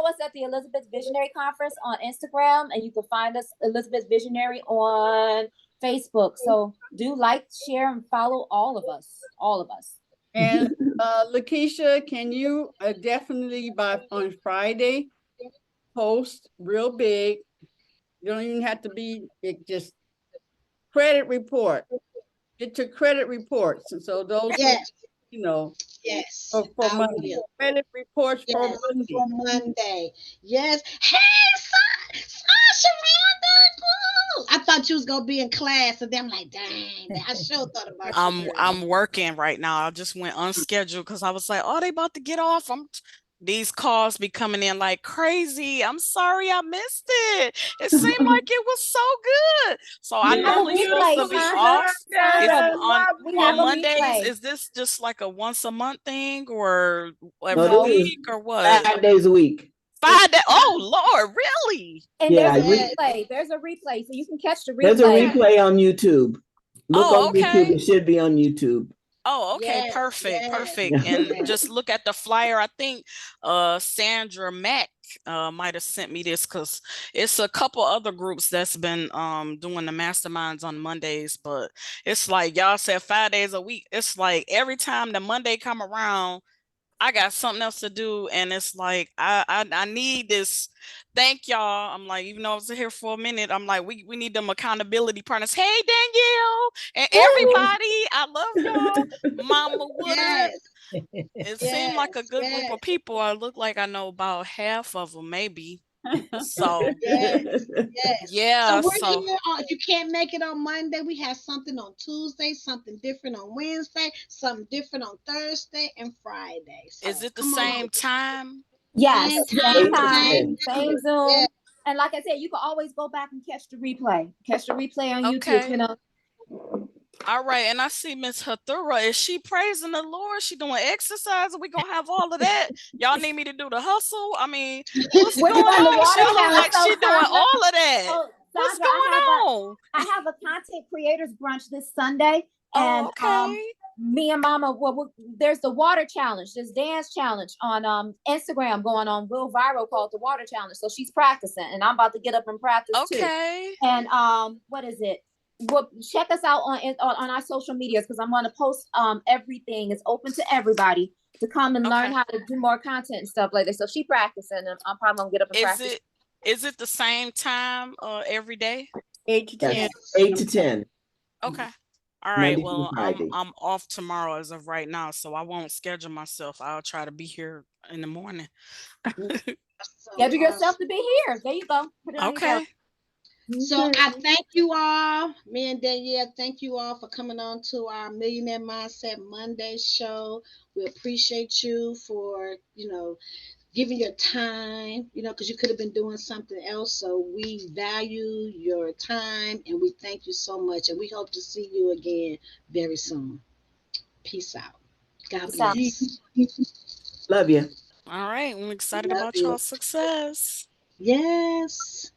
us at the Elizabeth Visionary Conference on Instagram, and you can find us Elizabeth Visionary on Facebook. So do like, share, and follow all of us. And LaKeisha, can you definitely on Friday post real big? You don't even have to be just credit report. Get your credit reports, and so those yes. who, Yes, for I Monday. will. Credit reports for Yes, Monday. for Monday. Yes. Hey, Sharonda. I thought you was gonna be in class, and then I'm like, dang, I sure thought about you, girl. I'm working right now. I just went unscheduled because I was like, oh, they about to get off. These calls be coming in like crazy. I'm sorry I missed it. It seemed like it was so good. So I We have a normally supposed to replay, be Sandra. off. Is Sandra, on we have on a Mondays, replay. is this just like a once a month thing or No, every this No. is week or what? 5 days a week. 5 days. Oh Lord, really? And there's Yeah, a Yes. replay. There's a replay, so you can catch the there's a replay. replay on YouTube. Look Oh, on YouTube. okay. It should be on YouTube. Oh, okay, Yes. perfect, Yes. perfect. And Yes. just look at the flyer. I think Sandra Mack might have sent me this because it's a couple other groups that's been doing the masterminds on Mondays, but it's like y'all said 5 days a week. It's like every time the Monday come around, I got something else to do, and it's like I need this. Thank y'all. I'm like, even though I was here for a minute, I'm like, we need them accountability partners. Hey Danielle and everybody, I love y'all. Mama Woodard. Yes. It seemed like a Yes. good group Yes. of people. I look like I know about half of them, maybe. So Yes. Yes. So yeah, we're so here on, if you can't make it on Monday, we have something on Tuesday, something different on Wednesday, something different on Thursday and Friday. is So it the come on. same time? Yes, Same same time, 8 to time, same 10. same number. Yeah. Zoom. And like I said, you can always go back and catch the replay. Catch the replay on YouTube, Okay. All right, and I see Miss Hathura. Is she praising the Lord? She doing exercise? Are we gonna have all of that? Y'all need me to do the hustle? I mean, what's We're going doing the on? She water look challenge. like So she doing Sandra, all of that. oh What's Sandra, going on? I have a content creators brunch this Sunday, Oh, and okay. me and Mama, there's the water challenge, this dance challenge on Instagram going on real viral called the water challenge. So she's practicing, and I'm about to get up and practice too. Okay. And what is it? Well, check us out on our social medias because I'm going to post everything. It's open to everybody to come and learn Okay. how to do more content and stuff like that. So she practicing, and I'm probably gonna get up and practice. Is it the same time every day? 8 to 10. Yes. 8 to 10. Okay. All right. Monday through Well, Friday. I'm off tomorrow as of right now, so I won't schedule myself. I'll try to be here in the morning. Schedule yourself to be here. There you go. Put it on your calendar. Okay. So I thank you all, me and Danielle, thank you all for coming on to our Millionaire Mindset Monday show. We appreciate you for, giving your time, because you could have been doing something else. So we value your time and we thank you so much. And we hope to see you again very soon. Peace out. God Peace out. bless. Love you. All right. I'm excited Love about you. y'all's success. Yes.